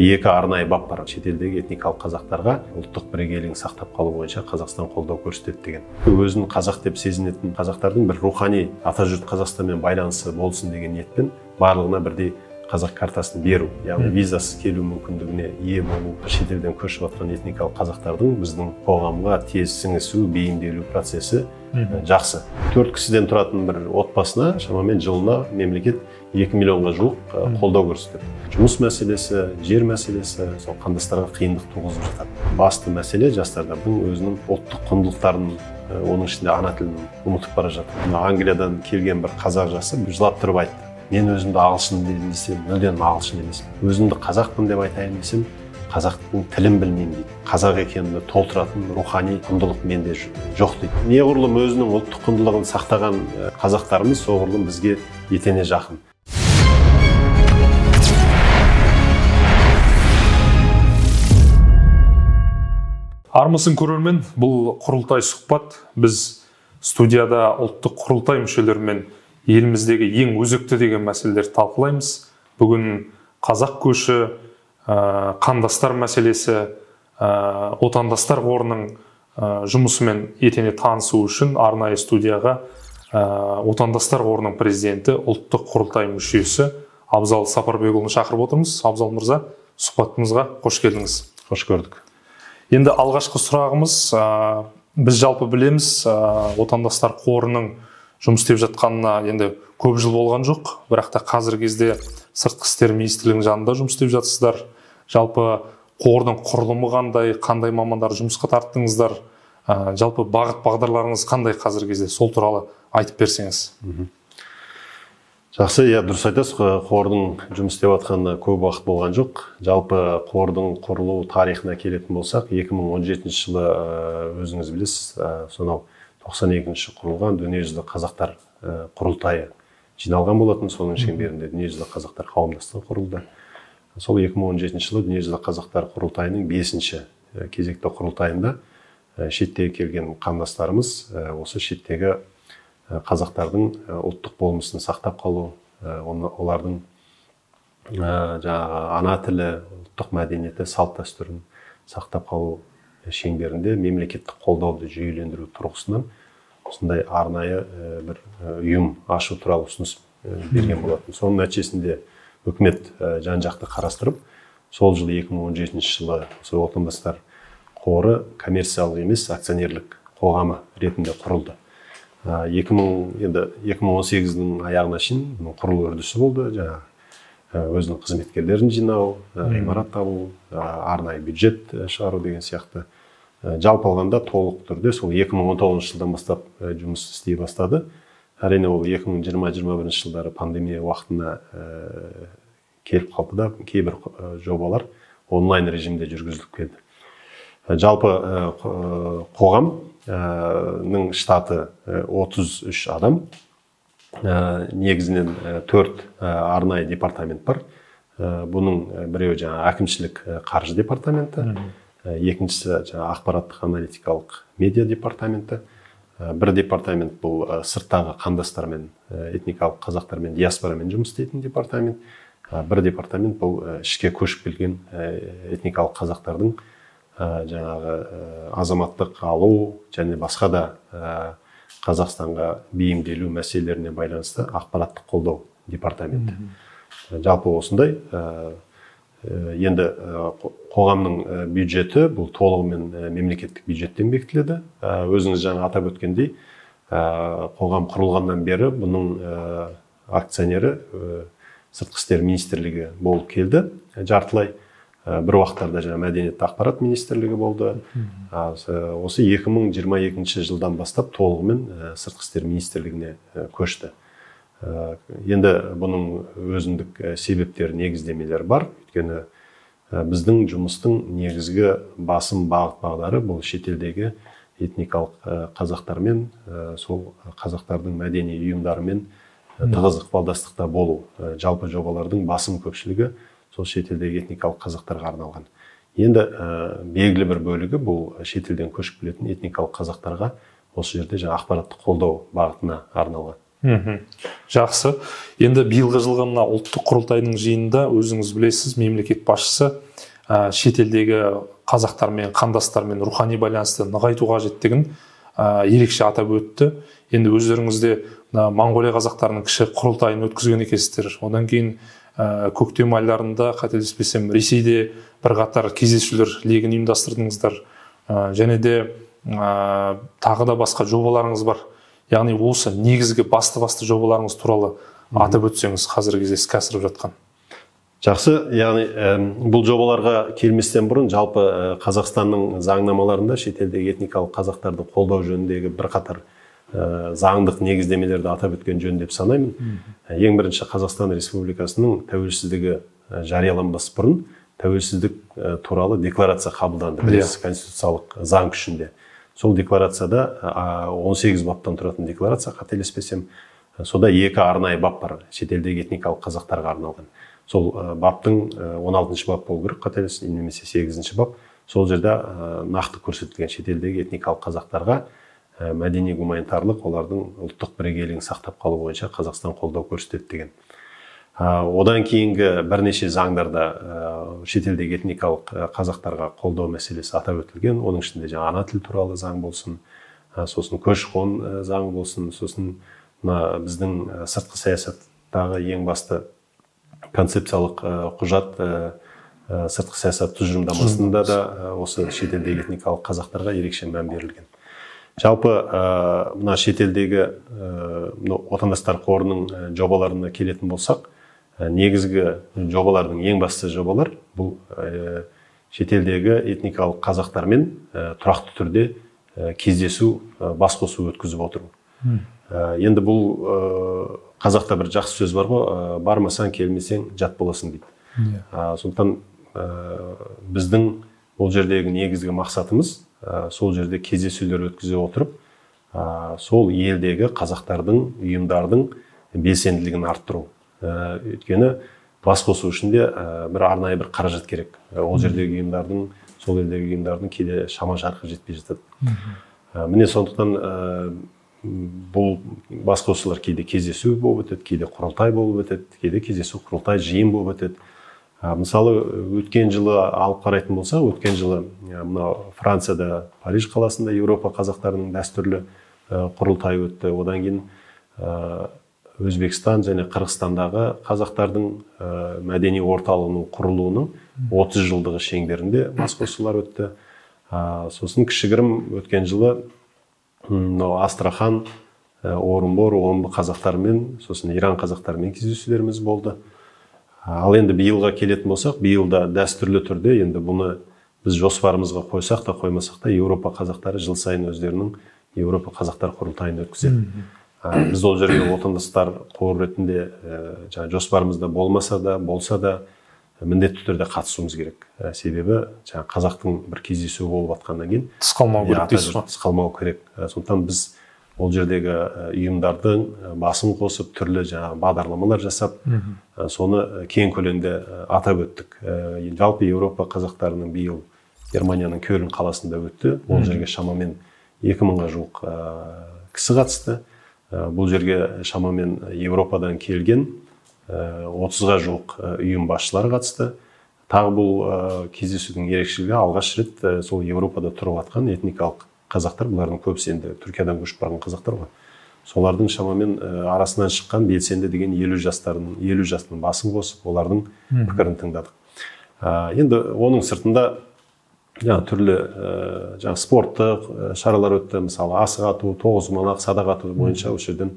Екі арнайы бап бар. Шетелдегі этникалық қазақтарға ұлттық бірегейлігін сақтап қалу бойынша Қазақстан қолдау көрсетеді деген. Өзін қазақ деп сезінетін қазақтардың бір рухани атажұрт Қазақстанмен байланысы болсын деген ниетпен барлығына бірдей қазақ картасын беру, яғни визасыз келу мүмкіндігіне ие болу, шетелден көшіп жатқан этникалық қазақтардың біздің қоғамға тез сіңісу, бейімделу процесі жақсы. 4 кісіден тұратын бір отбасына шамамен жылына мемлекет 2 миллионға жуық қолдау көрсетеді. Жұмыс мәселесі, жер мәселесі сол қандастарға қиындық туғызып жатады. Басты мәселе жастардың өзінің ұлттық құндылықтарын, оның ішінде ана тілін ұмытып бара жатыр. Англиядан келген бір қазақ жасы жылап тұрып айтты: мен өзімді ағылшын десем, мүлдем ағылшын емеспін. Өзімді қазақпын деп айтайын десем, қазақтың тілін білмеймін дейді. Қазақ екенімді толтыратын рухани құндылық менде жоқ дейді. Неғұрлым өзінің ұлттық құндылығын сақтаған қазақтарымыз соғұрлым бізге етене жақын. Армысың көрермен, бұл құрылтай сұхбат. Біз студияда ұлттық құрылтай мүшелерімен еліміздегі ең өзекті деген мәселелерді талқылаймыз. Бүгін қазақ көші, қандастар мәселесі, отандастар қорының жұмысымен етене танысу үшін арнайы студияға отандастар қорының президенті, ұлттық құрылтай мүшесі Абзал Сапарбекұлын шақырып отырмыз. Абзал мырза, сұхбатымызға қош келдіңіз. Қош көрдік. Енді алғашқы сұрағымыз, біз жалпы білеміз, отандастар қорының жұмыс істеп жатқанына енді көп жыл болған жоқ, бірақ та қазіргі кезде Сыртқы істер министрлігінің жанында жұмыс істеп жатсыздар. Жалпы қордың құрылымы қандай мамандар жұмысқа тарттыңыздар, жалпы бағыт бағдарларыңыз қандай қазіргі кезде, сол туралы айтып берсеңіз. Жақсы, дұрыс айтасыз. Қордың жұмыс істеп жатқанына көп уақыт болған жоқ. Жалпы қордың құрылу тарихына келетін болсақ, 2017 жылы өзіңіз білесіз, сонау 92-ші құрылған дүниежүзілік қазақтар құрылтайы жиналған болатын. Соның шеңберінде дүниежүзілік қазақтар қауымдастығы құрылды. Сол 2017 жылы дүниежүзілік қазақтар құрылтайының 5-ші кезекті құрылтайында шеттегі келген қандастарымыз осы шеттегі қазақтардың ұлттық болмысын сақтап қалу, олардың ана тілі, ұлттық мәдениеті, салт дәстүрін сақтап қалу шеңберінде мемлекеттік қолдауды жүйелендіру тұрғысынан осындай арнайы бір ұйым ашу туралы ұсыныс берген болатын. Соның нәтижесінде үкімет жан-жақты қарастырып, сол жылы 2017 жылы отандастар қоры коммерциялық емес акционерлік қоғамы ретінде құрылды. 2018-дің аяғына шейін құрылу үрдісі болды. Өзінің қызметкерлерін жинау, ғимарат алу, арнайы бюджет шығару деген сияқты. Жалпы алғанда толық түрде сол 2019 жылдан бастап жұмыс істей бастады. Әрине ол 2020-2021 жылдары пандемия уақытына келіп қалды да, кейбір жобалар онлайн режимде жүргізіліп келді. Жалпы қоғамның штаты 33 адам. Негізінен 4 арнайы департамент бар. Бұның біреуі әкімшілік қаржы департаменті, екіншісі ақпараттық аналитикалық медиа департаменті, бір департамент бұл сырттағы қандастармен, этникалық қазақтармен, диаспорамен жұмыс істейтін департамент, бір департамент бұл ішке көшіп келген этникалық қазақтардың азаматтық алу және басқа да Қазақстанға бейімделу мәселелеріне байланысты ақпараттық қолдау департаменті. Жалпы осындай. Енді қоғамның бюджеті бұл толығымен мемлекеттік бюджеттен бекітіледі. Өзіңіз жаңа атап өткендей, қоғам құрылғаннан бері бұның акционері Сыртқы істер министрлігі болып келді. Жартылай бір уақыттарда мәдениет ақпарат министрлігі болды. Осы 2022 жылдан бастап толығымен Сыртқы істер министрлігіне көшті. Енді бұның өзіндік себептер, негіздемелер бар. Өйткені біздің жұмыстың негізгі басым бағыт-бағдары бұл шетелдегі этникалық қазақтармен, сол қазақтардың мәдени ұйымдарымен тығыз ықпалдастықта болу. Жалпы жобалардың басым көпшілігі сол шетелдегі этникалық қазақтарға арналған. Енді белгілі бір бөлігі бұл шетелден көшіп келетін этникалық қазақтарға осы жерде ақпараттық қолдау бағытына арналған. Жақсы. Енді биылғы жылғы мына ұлттық құрылтайдың жиынында өзіңіз білесіз, мемлекет басшысы шетелдегі қазақтармен, қандастармен рухани байланысты нығайту қажеттігін ерекше атап өтті. Енді өздеріңізде Моңғолия қазақтарының кіші құрылтайын өткізген екенсіздер. Одан кейін көктем айларында, қателеспесем, Ресейде бірқатар кездесулер легін ұйымдастырдыңыздар. Және де тағы да басқа жобаларыңыз бар. Яғни осы негізгі басты жобаларыңыз туралы атап өтсеңіз, қазіргі кезде іске асырып жатқан. Жақсы, яғни бұл жобаларға келместен бұрын жалпы Қазақстанның заңнамаларында шетелдегі этникалық қазақтарды қолдау жөніндегі бірқатар заңдық негіздемелерді атап өткен жөн деп санаймын. Ең бірінші, Қазақстан Республикасының тәуелсіздігі жарияланбас бұрын тәуелсіздік туралы декларация қабылданды. Бірінші конституциялық заң күшінде. Сол декларацияда 18 баптан тұратын декларация, қателеспесем, сода 2 арнайы бап бар, шетелдегі этникалық қазақтарға арналған. Сол баптың 16-шы бап болу керек, қателеспесем, немесе 8-ші бап. Сол жерде нақты көрсетілген шетелдегі этникалық қазақтарға мәдени гуманитарлық, олардың ұлттық бірегейлігін сақтап қалу бойынша Қазақстан қолдау көрсетеді деген. Одан кейінгі бірнеше заңдарда шетелдегі этникалық қазақтарға қолдау мәселесі атап өтілген. Оның ішінде ана тіл туралы заң болсын, сосын көші-қон заң болсын, сосын біздің сыртқы саясаттағы ең басты концепциялық құжат сыртқы саясат тұжырымдамасында да осы шетелдегі этникалық қазақтарға ерекше мән берілген. Жалпы мына шетелдегі отандастар қорының жобаларына келетін болсақ, негізгі жобалардың ең басты жобалар бұл шетелдегі этникалық қазақтармен тұрақты түрде кездесу, басқосу өткізіп отыру. Енді бұл қазақта бір жақсы сөз бар ғой, бармасаң, келмесең жат боласың дейді. Сондықтан біздің бұл жердегі негізгі мақсатымыз сол жерде кездесулер өткізе отырып, сол елдегі қазақтардың, ұйымдардың белсенділігін арттыру. Өйткені басқосу үшін де бір арнайы бір қаражат керек. Ол жердегі ұйымдардың, сол елдегі ұйымдардың кейде шама шарқы жетпей жатады. Міне сондықтан бұл басқосулар кейде кездесу болып өтеді, кейде құрылтай болып өтеді, кейде кездесу, құрылтай, жиын болып өтеді. Мысалы, өткен жылы алып қарайтын болса, өткен жылы Францияда, Париж қаласында Еуропа қазақтарының дәстүрлі құрылтай өтті. Одан кейін Өзбекстан және Қырғызстандағы қазақтардың мәдени орталығының құрылуының 30 жылдығы шеңберінде басқосулар өтті. Сосын кішігірім өткен жылы Астрахан, Орынбор, Омбы қазақтарымен, сосын Иран қазақтарымен кездесулеріміз болды. Ал енді биылға келетін болсақ, биылда дәстүрлі түрде, енді бұны біз жоспарымызға қойсақ та қоймасақ та, Еуропа қазақтары жыл сайын өздерінің Еуропа қазақтар құрылтайын өткізеді. Біз ол жерге отандастар қор ретінде жоспарымызда болмаса да, болса да міндетті түрде қатысуымыз керек. Себебі қазақтың бір кездесуі болып жатқаннан кейін тыс қалмау керек дейсіз ғой. Тыс қалмау керек. Сондықтан біз ол жердегі ұйымдардың басын қосып, түрлі бағдарламалар жасап, соны кең көлемде атап өттік. Жалпы Еуропа қазақтарының биыл Германияның Кёльн қаласында өтті. Ол жерге шамамен 2000-ға жуық кісі қатысты. Бұл жерге шамамен Еуропадан келген 30-ға жуық ұйым басшылары қатысты. Тағы бұл кездесудің ерекшелігі, алғаш рет сол Еуропада тұрып жатқан этникалық қазақтар, бұлардың көбісі енді Түркиядан көшіп барған қазақтар ғой. Солардың шамамен арасынан шыққан белсенді деген 50 жастың басын қосып, олардың пікірін тыңдадық. Енді оның сыртында түрлі спорттық шаралар өтті. Мысалы, асық ату, тоғызқұмалақ, садақ ату бойынша осы жерден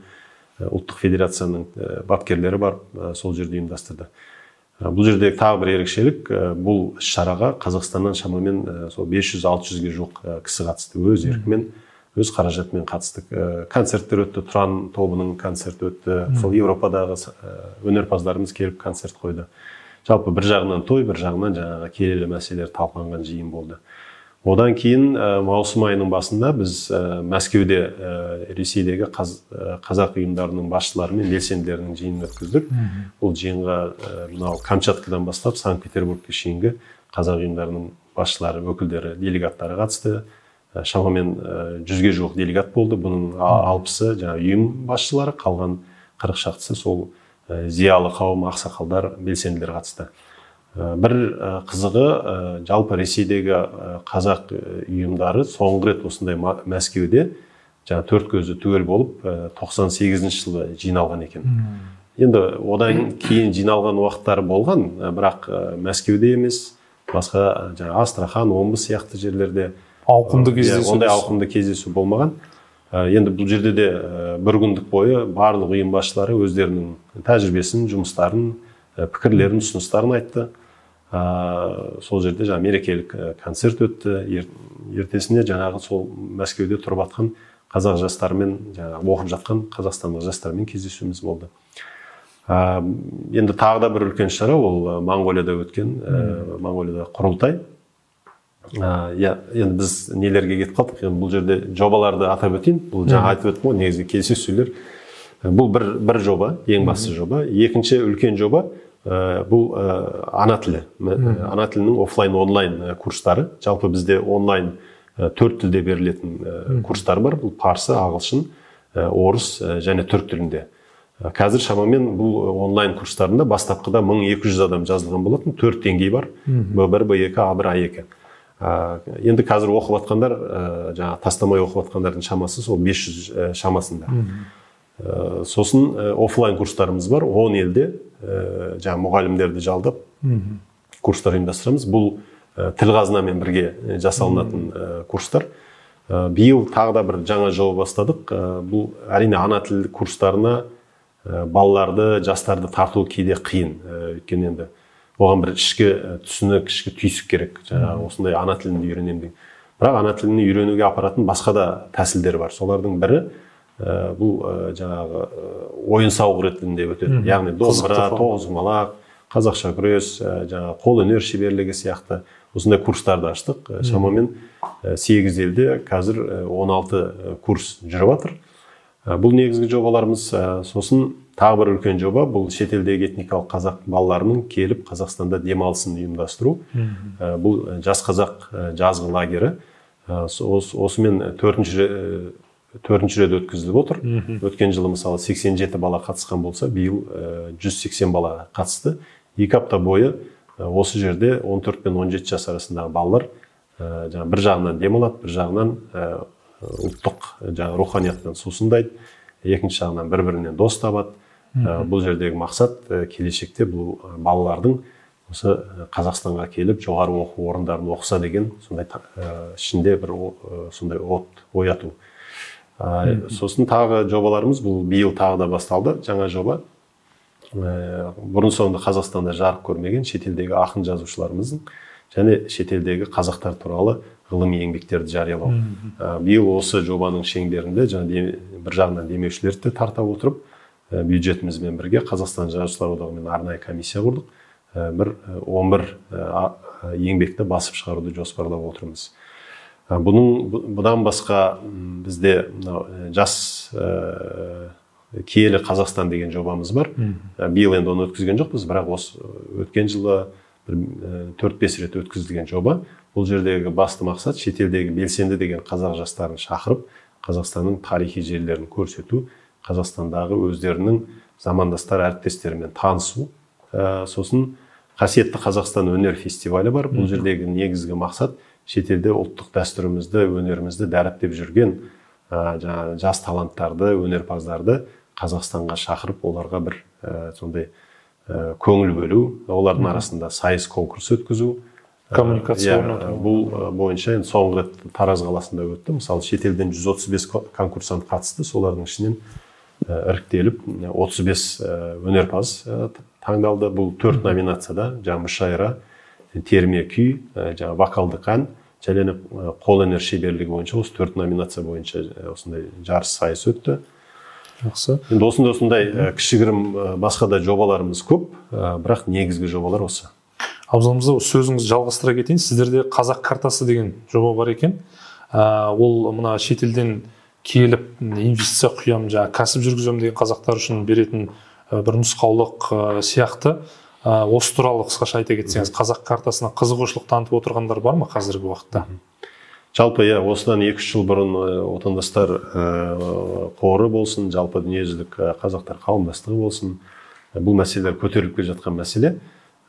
ұлттық федерацияның бапкерлері бар, сол жерде ұйымдастырды. Бұл жерде тағы бір ерекшелік, бұл шараға Қазақстаннан шамамен 500-600-ге жуық кісі қатысты. Өз еркімен, өз қаражатымен қатыстық. Концерттер өтті, Тұран тобының концерті өтті. Сол Еуропадағы өнерпаздарымыз келіп концерт қойды. Жалпы бір жағынан той, бір жағынан жаңағы келелі мәселелер талқыланған жиын болды. Одан кейін маусым айының басында біз Мәскеуде Ресейдегі қазақ ұйымдарының басшылары мен белсенділерінің жиынын өткіздік. Бұл жиынға Камчаткадан бастап Санкт-Петербургке шейінгі қазақ ұйымдарының басшылары, өкілдері, делегаттары қатысты. шамамен 100-ге жуық делегат болды. Бұның 60-ы жаңа ұйым басшылары, қалған 40 шақтысы сол зиялы қауым, ақсақалдар, белсенділер қатысты. Бір қызығы, жалпы Ресейдегі қазақ ұйымдары соңғы рет осындай Мәскеуде жаңа 4 көзі түгел болып 98 жылы жиналған екен. Енді одан кейін жиналған уақыттары болған, бірақ Мәскеуде емес, басқа жаңа Астрахан, Омбы сияқты жерлерде ауқымды кездесу. Ондай ауқымды кездесу болмаған. Енді бұл жерде де бір күндік бойы барлық ұйым басшылары өздерінің тәжірибесін, жұмыстарын, пікірлерін, ұсыныстарын айтты. Сол жерде жаңа мерекелік концерт өтті. Ертесіне жаңағы сол Мәскеуде тұрып жатқан қазақ жастарымен, жаңағы оқып жатқан қазақстандық жастармен кездесуіміз болды. Енді тағы да бір үлкен шара, ол Моңғолияда өткен, Моңғолияда құрылтай. Енді біз нелерге кетіп қалдық, бұл жерде жобаларды атап өтейін. Бұл жаңа айтып өттім ғой, негізгі кездесулер. Бұл бір жоба, ең басты жоба. Екінші үлкен жоба бұл ана тілі. Ана тілінің офлайн, онлайн курстары. Жалпы бізде онлайн 4 тілде берілетін курстар бар. Бұл парсы, ағылшын, орыс және түрік тілінде. Қазір шамамен бұл онлайн курстарында бастапқыда 1200 адам жазылған болатын, 4 деңгей бар. Б1, Б2, А1, А2. Енді қазір оқып атқандар, жаңа тастамай оқып атқандардың шамасы сол 500 шамасында. Сосын офлайн курстарымыз бар, 10 елде жаңа мұғалімдерді жалдап курстар ұйымдастырамыз. Бұл тіл қазынамен бірге жасалынатын курстар. Биыл тағы да бір жаңа жоба бастадық. Бұл әрине ана тіл курстарына балаларды, жастарды тарту кейде қиын. Өйткені енді оған бір ішкі түсінік, ішкі түйсік керек. Жаңағы осындай ана тілінде үйренемін. Бірақ ана тіліне үйренуге апаратын басқа да тәсілдер бар. Солардың бірі бұл жаңағы ойын сауық ретінде өтеді. Яғни домбыра, тоғызқұмалақ, қазақша күрес, жаңағы қол өнер шеберлігі сияқты осындай курстарды аштық. Шамамен 8 елде қазір 16 курс жүріп жатыр. Бұл негізгі жобаларымыз. Сосын тағы бір үлкен жоба, бұл шетелдегі этникалық қазақ балаларының келіп Қазақстанда демалысын ұйымдастыру. Бұл жас қазақ жазғы лагері. Осымен 4-ші рет өткізіліп отыр. Өткен жылы мысалы 87 бала қатысқан болса, биыл 180 бала қатысты. 2 апта бойы осы жерде 14 пен 17 жас арасындағы балалар бір жағынан демалады, бір жағынан ұлттық руханияттан сусындайды, екінші жағынан бір-бірінен дос табады. Бұл жердегі мақсат келешекте бұл балалардың осы Қазақстанға келіп жоғары оқу орындарын оқыса деген сондай ішінде бір сондай от ояту. Сосын тағы жобаларымыз бұл биыл тағы да басталды. Жаңа жоба бұрын соңды Қазақстанда жарық көрмеген шетелдегі ақын жазушыларымыздың және шетелдегі қазақтар туралы ғылыми еңбектерді жариялау. Биыл осы жобаның шеңберінде бір жағынан демеушілерді тарта отырып, бюджетімізбен бірге Қазақстан жазушылар одағымен арнайы комиссия құрдық. 11 еңбекті басып шығаруды жоспарлап отырмыз. Бұдан басқа бізде жас киелі Қазақстан деген жобамыз бар. Биыл енді оны өткізген жоқпыз, бірақ осы өткен жылы 4-5 рет өткізілген жоба. Бұл жердегі басты мақсат шетелдегі белсенді деген қазақ жастарын шақырып, Қазақстанның тарихи жерлерін көрсету, Қазақстандағы өздерінің замандастар әріптестерімен танысу. Сосын қасиетті Қазақстан өнер фестивалі бар. Бұл жердегі негізгі мақсат шетелде ұлттық дәстүрімізді, өнерімізді дәріптеп жүрген жас таланттарды, өнерпаздарды Қазақстанға шақырып, оларға бір сондай көңіл бөлу, олардың арасында сайыс конкурс өткізу. Коммуникация орнату. Бұл бойынша соңғы рет Тараз қаласында өтті. Мысалы шетелден 135 конкурсант қатысты, солардың ішінен іріктеліп 35 өнерпаз таңдалды. Бұл 4 номинацияда, мүшайра, терме күй, вокалдық ән, және қол өнер шеберлігі бойынша осы 4 номинация бойынша осындай жарыс сайыс өтті. Жақсы. Енді осындай кішігірім басқа да жобаларымыз көп, бірақ негізгі жобалар осы. Абзалымызда сөзіңізді жалғастыра кетейін. Сіздерде қазақ картасы деген жоба бар екен. Ол мына шетелден келіп инвестиция құям, кәсіп жүргізем деген қазақтар үшін беретін бір нұсқаулық сияқты. Осы туралы қысқаша айта кетсеңіз, қазақ картасына қызығушылық танытып отырғандар бар ма қазіргі уақытта? Жалпы осыдан 2-3 жыл бұрын отандастар қоры болсын, жалпы дүниежүзілік қазақтар қауымдастығы болсын, бұл мәселелер көтеріліп келе жатқан мәселе.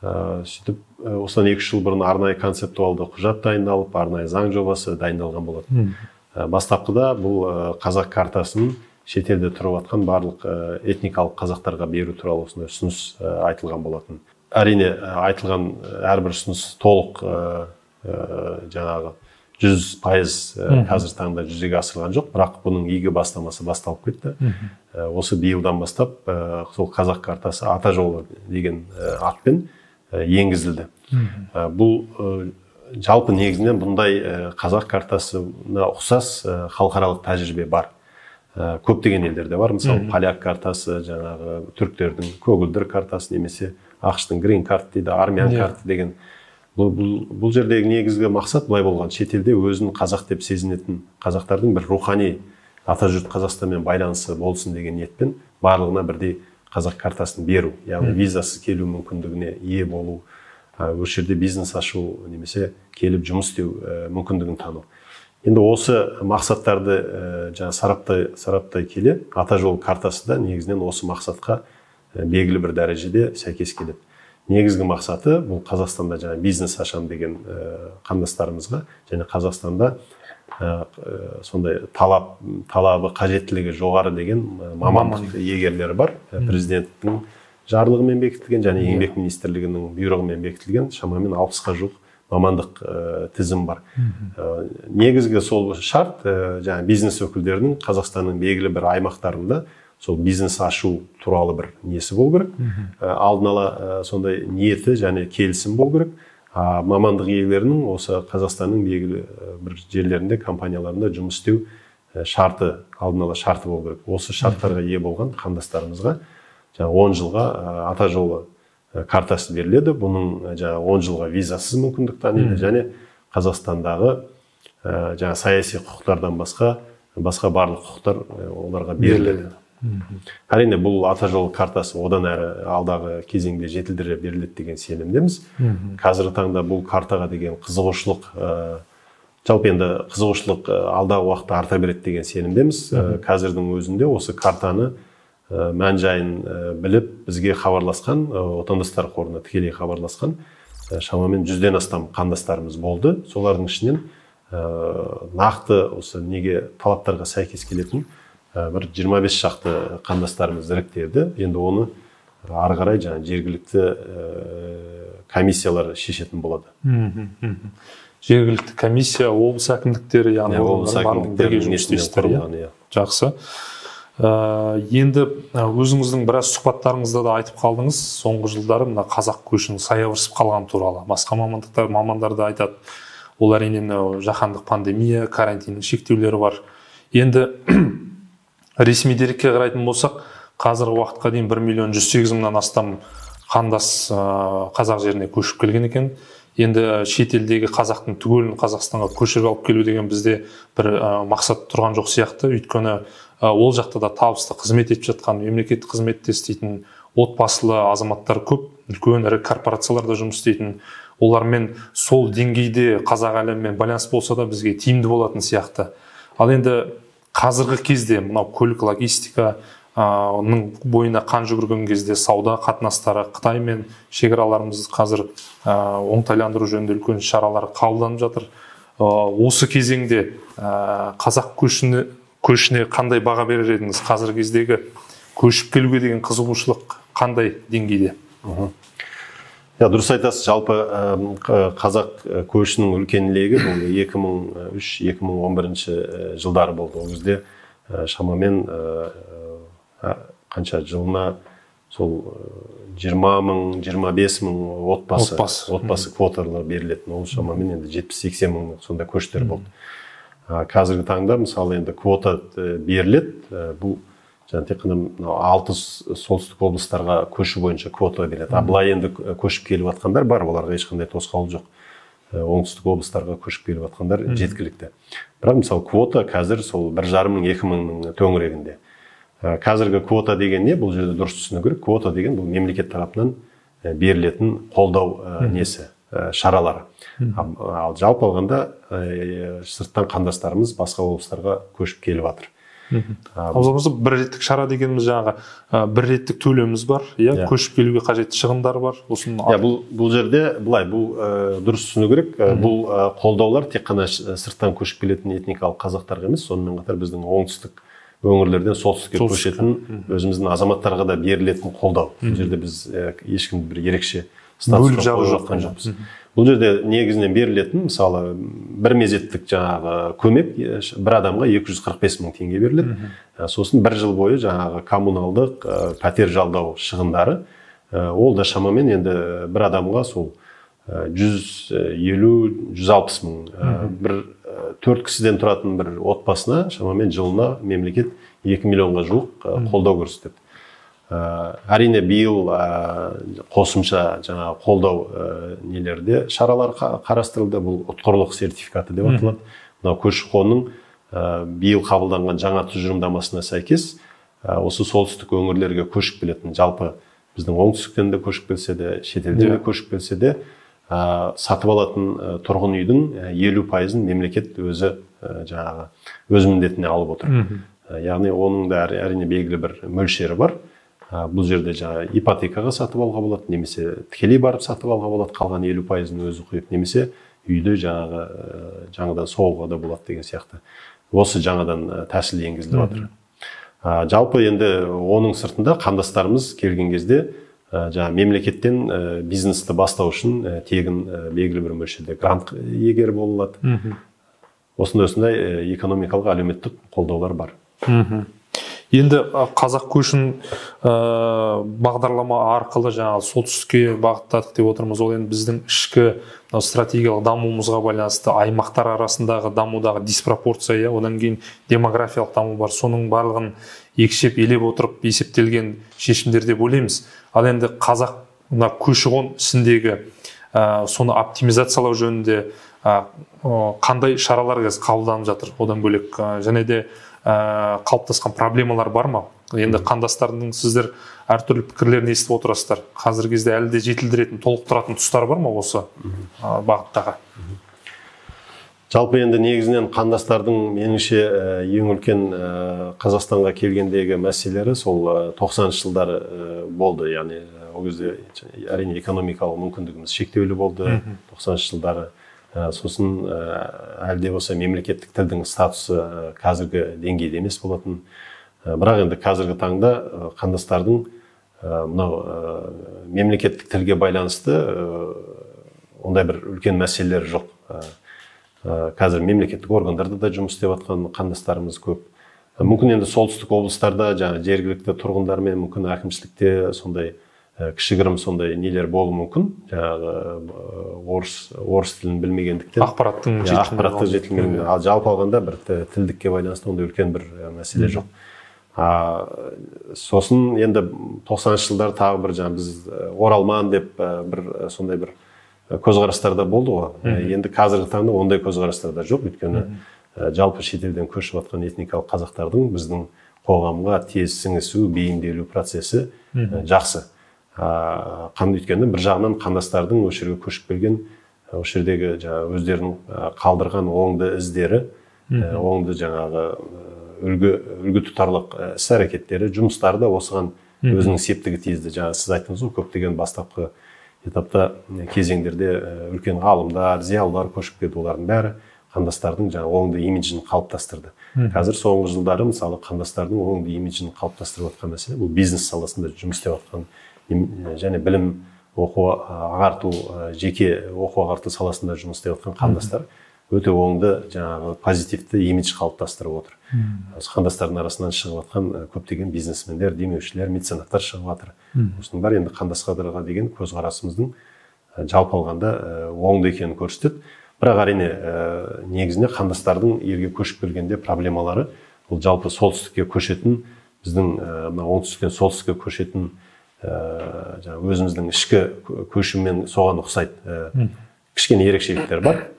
Сөйтіп осыдан 2-3 жыл бұрын арнайы концептуалды құжат дайындалып, арнайы заң жобасы дайындалған болатын. Бастапқыда бұл қазақ картасын шетелде тұрып жатқан барлық этникалық қазақтарға беру туралы осындай ұсыныс айтылған болатын. Әрине айтылған әрбір ұсыныс толық жаңағы 100% қазір таңда жүзеге асырылған жоқ, бірақ бұның игі бастамасы басталып кетті. Осы биылдан бастап сол қазақ картасы ата жолы деген атпен енгізілді. Бұл жалпы негізінен бұндай қазақ картасына ұқсас халықаралық тәжірибе бар. Көптеген елдерде бар. Мысалы, поляк картасы, жаңағы түріктердің көгілдір картасы, немесе ақштың грин карт дейді, армян карты деген. Бұл жердегі негізгі мақсат былай болған: шетелде өзін қазақ деп сезінетін қазақтардың бір рухани ата жұрт Қазақстанмен байланысы болсын деген ниетпен барлығына бірдей қазақ картасын беру, яғни визасыз келу мүмкіндігіне ие болу, осы жерде бизнес ашу немесе келіп жұмыс істеу мүмкіндігін тану. Енді осы мақсаттарды сараптай келе, ата жол картасы да негізінен осы мақсатқа белгілі бір дәрежеде сәйкес келеді. Негізгі мақсаты бұл Қазақстанда бизнес ашам деген қандастарымызға, және Қазақстанда сондай талабы, қажеттілігі жоғары деген мамандық егерлері бар. Президенттің жарлығымен бекітілген және еңбек министрлігінің бұйрығымен бекітілген шамамен 60-ға жуық мамандық тізім бар. Негізгі сол шарт бизнес өкілдерінің Қазақстанның белгілі бір аймақтарында сол бизнес ашу туралы бір несі бол керек. Алдын ала сондай ниеті және келісім бол керек. Мамандық иелерінің осы Қазақстанның белгілі бір жерлерінде, компанияларында жұмыс істеу шарты, алдын ала шарты бол керек. Осы шарттарға ие болған қандастарымызға 10 жылға ата жолы картасы беріледі. Бұның 10 жылға визасыз мүмкіндік таниды және Қазақстандағы саяси құқықтардан басқа барлық құқықтар оларға беріледі. Әрине бұл ата жол картасы одан әрі алдағы кезеңде жетілдіре беріледі деген сенімдеміз. Қазіргі таңда бұл картаға деген қызығушылық, жалпы енді қызығушылық алдағы уақытта арта береді деген сенімдеміз. Қазірдің өзінде осы картаны мән-жайын біліп бізге хабарласқан, отандастар қорына тікелей хабарласқан шамамен 100-ден астам қандастарымыз болды. Солардың ішінен нақты осы неге талаптарға сәйкес келетін бір 25 шақты қандастарымыз іріктелді. Енді оны ары қарай жергілікті комиссиялар шешетін болады. Жергілікті комиссия, облыс әкімдіктері, яғни бірге жұмыс істейсіздер. Жақсы. Енді өзіңіздің біраз сұхбаттарыңызда да айтып қалдыңыз, соңғы жылдары мына қазақ көшінің саябырсып қалған туралы. Басқа мамандар да айтады. Ол әрине жаһандық пандемия, карантиннің шектеулері бар. Енді ресми дерекке қарайтын болсақ, қазіргі уақытқа дейін 1.108.000-нан астам қандас қазақ жеріне көшіп келген екен. Енді шетелдегі қазақтың түгелін Қазақстанға көшіріп алып келу деген бізде бір мақсат тұрған жоқ сияқты. Өйткені ол жақта да табысты қызмет етіп жатқан, мемлекеттік қызметте істейтін отбасылы азаматтар көп, үлкен ірі корпорацияларда жұмыс істейтін. Олармен сол деңгейде қазақ әлемімен байланыс болса да бізге тиімді болатын сияқты. Ал енді қазіргі кезде мынау көлік логистиканың бойына қан жүгірген кезде сауда қатынастары, Қытай мен шекараларымыз қазір оңтайландыру жөнінде үлкен шаралар қабылданып жатыр. Осы кезеңде қазақ көшіне қандай баға берер едіңіз? Қазіргі кездегі көшіп келуге деген қызығушылық қандай деңгейде? Дұрыс айтасыз. Жалпы қазақ көшінің үлкен легі бұл 2003-2011 жылдары болды. Ол кезде шамамен қанша жылына сол 20 000, 25 000 отбасы квоталар берілетін. Ол шамамен енді 70-80 мың сонда көштер болды. Қазіргі таңда мысалы енді квота беріледі. Бұл тек қана 6 солтүстік облыстарға көшу бойынша квота беріледі. Былай енді көшіп келіп жатқандар бар, оларға ешқандай тосқауыл жоқ. Оңтүстік облыстарға көшіп келіп жатқандар жеткілікті. Бірақ мысалы квота қазір сол 1,5 мың-2 мыңның төңірегінде. Қазіргі квота деген не? Бұл жерде дұрыс түсіну керек. Квота деген бұл мемлекет тарапынан берілетін қолдау несі. шаралары. Ал жалпы алғанда сырттан қандастарымыз басқа облыстарға көшіп келіп жатыр. Ауызымызда бір реттік шара дегеніміз жаңағы бір реттік төлеміміз бар, иә, көшіп келуге қажетті шығындар бар. Бұл жерде былай, бұл дұрыс түсіну керек. Бұл қолдаулар тек қана сырттан көшіп келетін этникалық қазақтарға емес, сонымен қатар біздің оңтүстік өңірлерден солтүстікке көшетін өзіміздің азаматтарға да берілетін қолдау. Бұл жерде біз ешкімді бір ерекше статусқа қойып жатқан жоқпыз. Бұл жерде негізінен берілетін, мысалы, бір мезеттік жаңағы көмек бір адамға 245 мың теңге беріледі. Сосын бір жыл бойы жаңағы коммуналдық пәтер жалдау шығындары, ол да шамамен енді бір адамға сол 150-160 мың. Бір 4 кісіден тұратын бір отбасына шамамен жылына мемлекет 2 миллионға жуық қолдау көрсетеді. Әрине биыл қосымша жаңа қолдау нелерде шаралар қарастырылды. Бұл ұтқырлық сертификаты деп аталады. Мынау көші-қонның биыл қабылданған жаңа тұжырымдамасына сәйкес осы солтүстік өңірлерге көшіп келетін, жалпы біздің оңтүстіктен де көшіп келсе де, шетелден де көшіп келсе де, сатып алатын тұрғын үйдің 50% мемлекет өзі жаңағы өз міндетіне алып отыр. Яғни оның да әрине белгілі бір мөлшері бар. Бұл жерде жаңа ипотекаға сатып алуға болады, немесе тікелей барып сатып алуға болады, қалған 50%-ын өзі құйып, немесе үйді жаңадан соғуға да болады деген сияқты. Осы жаңадан тәсіл енгізіліп жатыр. Жалпы енді оның сыртында қандастарымыз келген кезде жаңа мемлекеттен бизнесті бастау үшін тегін белгілі бір мөлшерде грант егер болылады. Осындай экономикалық әлеуметтік қолдаулар бар. Енді қазақ көшін бағдарлама арқылы жаңағы солтүстікке бағыттадық деп отырмыз. Ол енді біздің ішкі стратегиялық дамуымызға байланысты аймақтар арасындағы дамудағы диспропорция, одан кейін демографиялық даму бар. Соның барлығын екшеп елеп отырып есептелген шешімдер деп ойлаймыз. Ал енді қазақ көші-қон ісіндегі соны оптимизациялау жөнінде қандай шаралар қабылданып жатыр? Одан бөлек және де қалыптасқан проблемалар бар ма? Енді қандастардың сіздер әртүрлі пікірлерін естіп отырасыздар. Қазіргі кезде әлі де жетілдіретін, толықтыратын тұстар бар ма осы бағыттағы? Жалпы енді негізінен қандастардың меніңше ең үлкен Қазақстанға келгендегі мәселелері сол 90-шы жылдары болды. Яғни ол кезде әрине экономикалық мүмкіндігіміз шектеулі болды 90-шы жылдары. Сосын әлде болса мемлекеттік тілдің статусы қазіргі деңгейде емес болатын. Бірақ енді қазіргі таңда қандастардың мынау мемлекеттік тілге байланысты ондай бір үлкен мәселелер жоқ. Қазір мемлекеттік органдарда да жұмыс істеп жатқан қандастарымыз көп. Мүмкін енді солтүстік облыстарда жаңа жергілікті тұрғындармен мүмкін әкімшілікте сондай кішігірім сондай нелер болуы мүмкін. Жаңағы орыс тілін білмегендіктен ақпараттың жетілмегендіктен. Ал жалпы алғанда бір тілдікке байланысты ондай үлкен бір мәселе жоқ. Сосын енді 90-шы жылдар тағы бір жаңа біз оралман деп бір сондай бір көзқарастарда болды ғой. Енді қазіргі таңда ондай көзқарастарда жоқ. Өйткені жалпы шетелден көшіп жатқан этникалық қазақтардың біздің қоғамға тез сіңісу, бейімделу процесі жақсы. Өйткені бір жағынан қандастардың осы жерге көшіп келген, осы жердегі өздерінің қалдырған оңды іздері, оңды жаңағы үлгі тұтарлық іс-әрекеттері, жұмыстары да осыған өзінің септігі тиізді. Жаңа сіз айттыңыз ғой, көптеген бастапқы этапта кезеңдерде үлкен ғалымдар, зиялылар көшіп келді, олардың бәрі қандастардың оңды имиджін қалыптастырды. Қазір соңғы жылдары мысалы қандастардың оңды имиджін қалыптастырып жатқан мәселе бұл бизнес саласында жұмыс істеп жатқан және білім оқу ағарту, жеке оқу ағарту саласында жұмыс істеп жатқан қандастар өте оңды жаңағы позитивті имидж қалыптастырып отыр. Қандастардың арасынан шығып жатқан көптеген бизнесмендер, демеушілер, меценаттар шығып жатыр. Осының бәрі енді қандастарға деген көзқарасымыздың жалпы алғанда оңды екенін көрсетеді. Бірақ әрине негізінде қандастардың елге көшіп келгенде проблемалары бұл жалпы солтүстікке көшетін, біздің оңтүстіктен солтүстікке көшетін өзіміздің ішкі көшімен соған ұқсайды кішкене ерекшеліктер бар.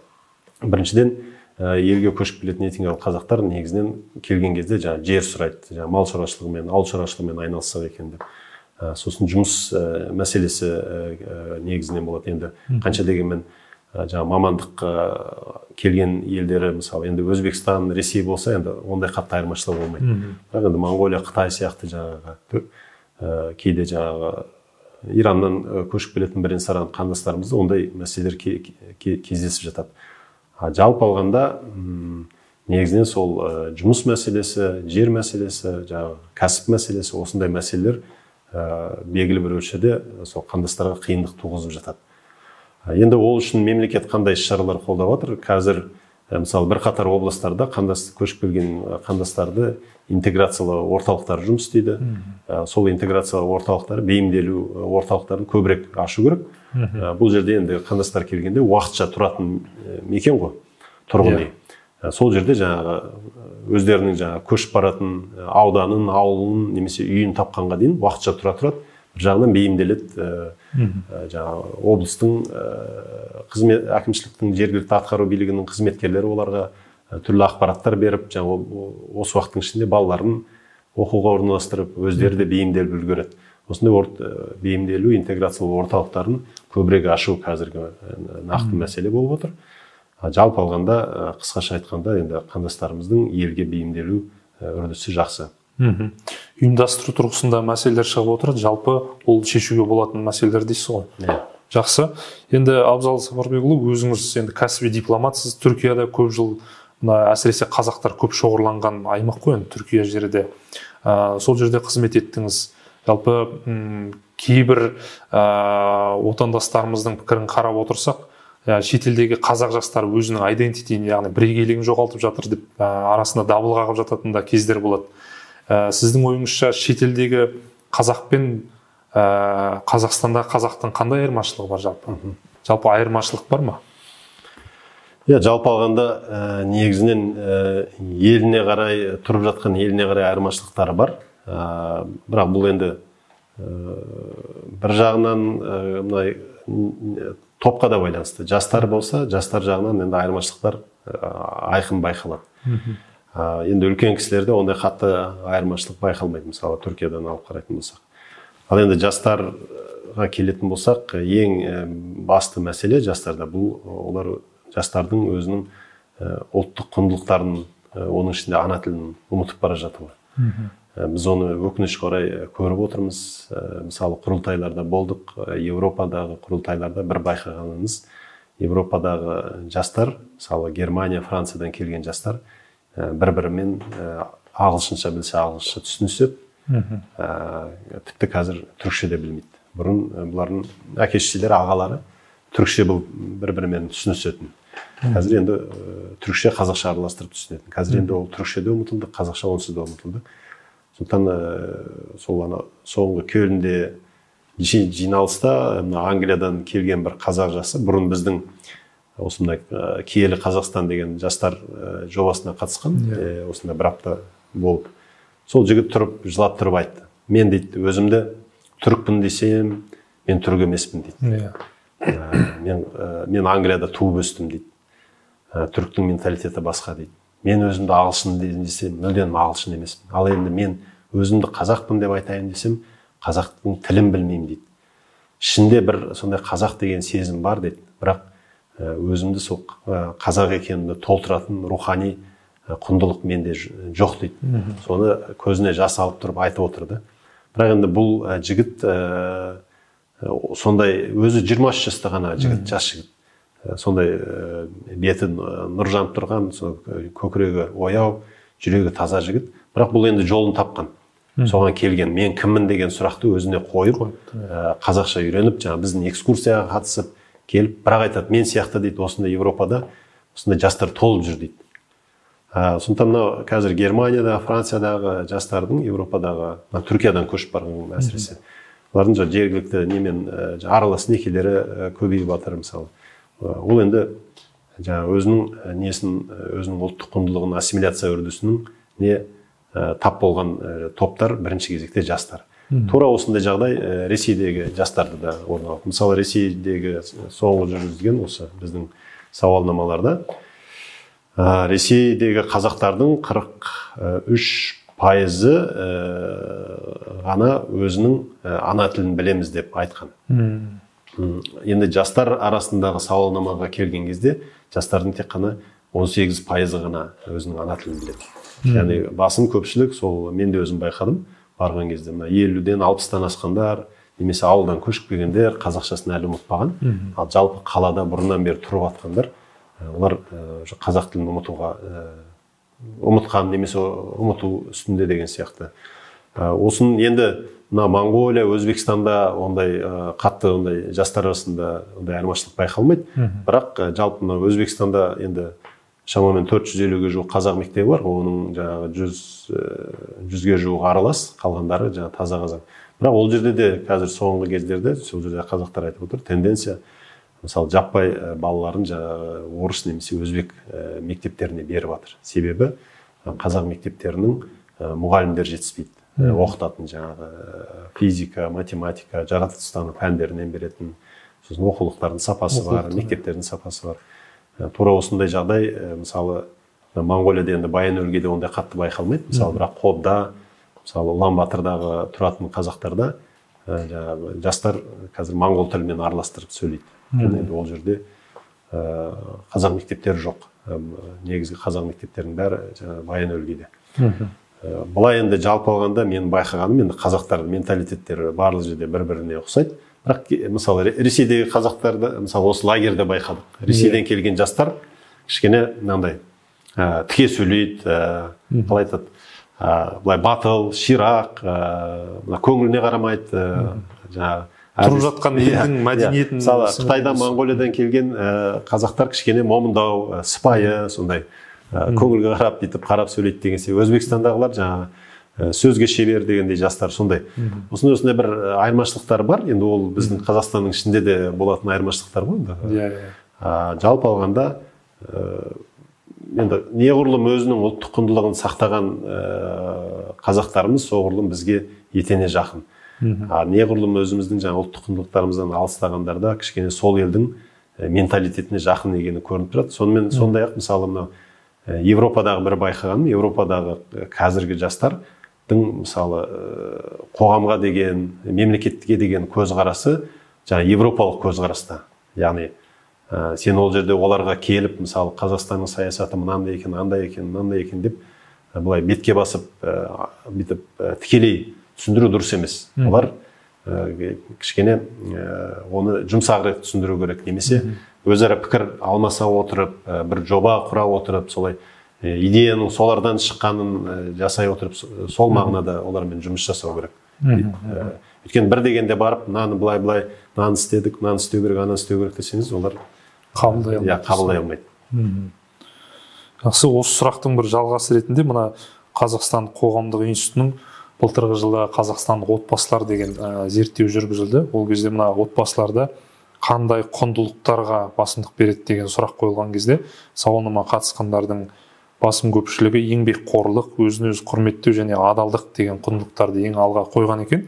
Біріншіден елге көшіп келетін этникалық қазақтар негізінен келген кезде жер сұрайды, мал шаруашылығымен, ауыл шаруашылығымен айналыссақ екен деп. Сосын жұмыс мәселесі негізінен болады. Енді қанша дегенмен жаңа мамандық келген елдері, мысалы енді Өзбекстан, Ресей болса, енді ондай қатты айырмашылық болмайды. Бірақ енді Монғолия, Қытай сияқты жаңағы кейде жаңағы Ираннан көшіп келетін бірен-саран қандастарымызда ондай мәселелер кездесіп жатады. Жалпы алғанда негізінен сол жұмыс мәселесі, жер мәселесі, жаңағы кәсіп мәселесі, осындай мәселелер белгілі бір өлшеде сол қандастарға қиындық туғызып жатады. Енді ол үшін мемлекет қандай іс-шаралар қолдап отыр? Қазір мысалы бірқатар облыстарда көшіп келген қандастарды интеграциялау орталықтары жұмыс істейді. Сол интеграциялау орталықтары, бейімделу орталықтарын көбірек ашу керек. Бұл жерде енді қандастар келгенде уақытша тұратын мекен ғой, тұрғын үй. Сол жерде жаңағы өздерінің жаңағы көшіп баратын ауданын, ауылын немесе үйін тапқанға дейін уақытша тұра тұрады. Бір жағынан бейімделеді, жаңағы облыстың әкімшіліктің, жергілікті атқару билігінің қызметкерлері оларға түрлі ақпараттар беріп, жаңағы осы уақыттың ішінде балаларын оқуға орналастырып, өздері де бейімделіп үлгереді. Осындай бейімделу, интеграциялау орталықтарын көбірек ашу қазіргі нақты мәселе болып отыр. Жалпы алғанда, қысқаша айтқанда, енді қандастарымыздың елге бейімделу үрдісі жақсы. Ұйымдастыру тұрғысында мәселелер шығып отырады, жалпы ол шешуге болатын мәселелер дейсіз ғой. Жақсы. Енді Абзал Сапарбекұлы, өзіңіз енді кәсіби дипломатсыз, Түркияда көп жыл, әсіресе қазақтар көп шоғырланған аймақ қой, Түркия жерде. Сол жерде қызмет еттіңіз. Жалпы кейбір отандастарымыздың пікірін қарап отырсақ, шетелдегі қазақ жастары өзінің айдентитетін, яғни бірегейлігін жоғалтып жатыр деп арасында дабыл қағып жататын да кездер болады. Сіздің ойыңызша шетелдегі қазақ пен Қазақстандағы қазақтың қандай айырмашылығы бар жалпы? Жалпы айырмашылық бар ма? Жалпы алғанда негізінен еліне қарай, тұрып жатқан еліне қарай айырмашылықтары бар. Бірақ бұл енді бір жағынан топқа да байланысты. Жастар болса, жастар жағынан енді айырмашылықтар айқын байқалады. Енді үлкен кісілерде ондай қатты айырмашылық байқалмайды, мысалы Түркиядан алып қарайтын болсақ. Ал енді жастарға келетін болсақ, ең басты мәселе жастарда бұл, олар жастардың өзінің ұлттық құндылықтарын, оның ішінде ана тілін ұмытып бара жатуы. Біз оны өкінішке орай көріп отырмыз. Мысалы құрылтайларда болдық, Европадағы құрылтайларда бір байқағанымыз, Европадағы жастар, мысалы Германия, Франциядан келген жастар бір-бірімен ағылшынша білсе ағылшынша түсінісіп, тіпті қазір түрікше де білмейді. Бұрын бұлардың әке-шешелері, ағалары түрікше бір-бірімен түсінісетін. Қазір енді түрікше қазақша араластырып түсінетін. Қазір енді ол түрікше де ұмытылды, қазақша онсыз да ұмытылды. Сондықтан соңғы Көлнде жиналыста Англиядан келген бір қазақ жасы, бұрын біздің осындай киелі Қазақстан деген жастар жобасына қатысқан, осында бір апта болып. Сол жігіт тұрып, жылап тұрып айтты. Мен дейді, өзімді түрікпін десем, мен түрік емеспін дейді. Мен Англияда туып өстім дейді. Түріктің менталитеті басқа дейді. Мен өзімді ағылшын десем, мүлдем ағылшын емеспін. Ал енді мен өзімді қазақпын деп айтайын десем, қазақтың тілін білмеймін дейді. Ішінде бір сондай қазақ деген сезім бар дейді. Бірақ өзімді сол қазақ екенімді толтыратын рухани құндылық менде жоқ дейді. Соны көзіне жас алып тұрып айтып отырды. Бірақ енді бұл жігіт сондай, өзі 23 жаста ғана жігіт, жас жігіт. Сондай беті нұр жанып тұрған, көкірегі ояу, жүрегі таза жігіт. Бірақ бұл енді жолын тапқан. Соған келген, мен кіммін деген сұрақты өзіне қойып, қазақша үйреніп, жаңа біздің экскурсияға қатысып келіп, бірақ айтады, мен сияқты дейді, осындай Европада осындай жастар толып жүр дейді. Сондықтан қазір Германияда, Франциядағы жастардың Европадағы, Түркиядан көшіп барған әсіресе. Олардың жергілікті немен аралас некелері көбейіп жатыр мысалы. Ол енді өзінің несін, өзінің ұлттық құндылығын ассимиляция үрдісінің тап болған топтар бірінші кезекте жастар. Тура осындай жағдай Ресейдегі жастарды да орын алды. Мысалы Ресейдегі соңғы жүргізілген осы біздің сауалнамаларда Ресейдегі қазақтардың пайызы ғана өзінің ана тілін білеміз деп айтқан. Енді жастар арасындағы сауалнамаға келген кезде жастардың тек қана 18% ғана өзінің ана тілін біледі. Яғни басым көпшілік, сол мен де өзім байқадым барған кезде, 50-ден 60-тан асқандар немесе ауылдан көшіп келгендер қазақшасын әлі ұмытпаған. Ал жалпы қалада бұрыннан бері тұрып жатқандар, олар қазақ тілін ұмытқан немесе ұмыту үстінде деген сияқты. Осын енді Монғолия, Өзбекстанда ондай қатты ондай жастар арасында ондай айырмашылық байқалмайды. Бірақ жалпы Өзбекстанда енді шамамен 450-ге жуық қазақ мектебі бар, оның жаңағы 100-ге жуық аралас, қалғандары жаңағы таза қазақ. Бірақ ол жерде де қазір соңғы кездерде сол жерде қазақтар айтып отыр, тенденция мысалы жаппай балаларын жаңағы орыс немесе өзбек мектептеріне беріп жатыр. Себебі қазақ мектептерінің мұғалімдер жетіспейді. Оқытатын жаңағы физика, математика, жаратылыстану пәндерінен беретін, сосын оқулықтардың сапасы бар, мектептердің сапасы бар. Тура осындай жағдай, мысалы, Монғолияда енді Баян-Өлгейде ондай қатты байқалмайды. Мысалы, бірақ Қобда, мысалы, Улан-Батырдағы тұратын қазақтарда жастар қазір моңғол тілімен араластырып сөйлейді. Енді ол жерде қазақ мектептері жоқ. Негізгі қазақ мектептерінің бәрі Баян-Өлгейде. Бұлай енді жалпы алғанда мен байқағаным, енді қазақтардың менталитеттері барлық жерде бір-біріне ұқсайды. Бірақ мысалы Ресейдегі қазақтарды мысалы осы лагерьде байқадық. Ресейден келген жастар кішкене мынандай тіке сөйлейді, қалай айтады, былай батыл, ширақ, көңіліне қарамайды, тұрып жатқан елдің мәдениетін. Мысалы Қытайдан, Монғолиядан келген қазақтар кішкене момындау, сыпайы, сондай көңілге қарап ditib қарап сөйлейді деген сияқты. Өзбекстандағылар жаңағы сөзге шебер дегендей жастар сондай. Осындай бір айырмашылықтар бар. Енді ол біздің Қазақстанның ішінде де болатын айырмашылықтар ғой. Жалпы алғанда енді неғұрлым өзінің ұлттық құндылығын сақтаған қазақтарымыз соғұрлым бізге етене жақын. Неғұрлым өзіміздің жаңа ұлттық құндылықтарымыздан алыстағандарда кішкене сол елдің менталитетіне жақын екені көрініп тұрады. Сонымен сондай-ақ мысалы мынау Европадағы бір байқағаным, Европадағы қазіргі жастардың мысалы қоғамға деген, мемлекетке деген көзқарасы жаңа европалық көзқараста. Яғни сен ол жерде оларға келіп, мысалы Қазақстанның саясаты мынандай екен, андай екен, мынандай екен деп былай бетке басып, бүйтіп тікелей түсіндіру дұрыс емес. Олар кішкене оны жұмсағырақ түсіндіру керек, немесе өзара пікір алмаса отырып, бір жоба құра отырып, солай идеяның солардан шыққанын жасай отырып, сол мағынада олармен жұмыс жасау керек. Өйткені бір дегенде барып, мынаны былай-былай, мынаны істедік, мынаны істеу керек, ананы істеу керек десеңіз, олар қабылдай алмайды. Жақсы, осы сұрақтың бір жалғасы ретінде мына Қазақстан қоғамдық институтының былтырғы жылы Қазақстан отбасылар деген зерттеу жүргізілді. Ол кезде мына отбасыларда қандай құндылықтарға басымдық береді деген сұрақ қойылған кезде сауалнама қатысқандардың басым көпшілігі еңбекқорлық, өзін-өзі құрметтеу және адалдық деген құндылықтарды ең алға қойған екен.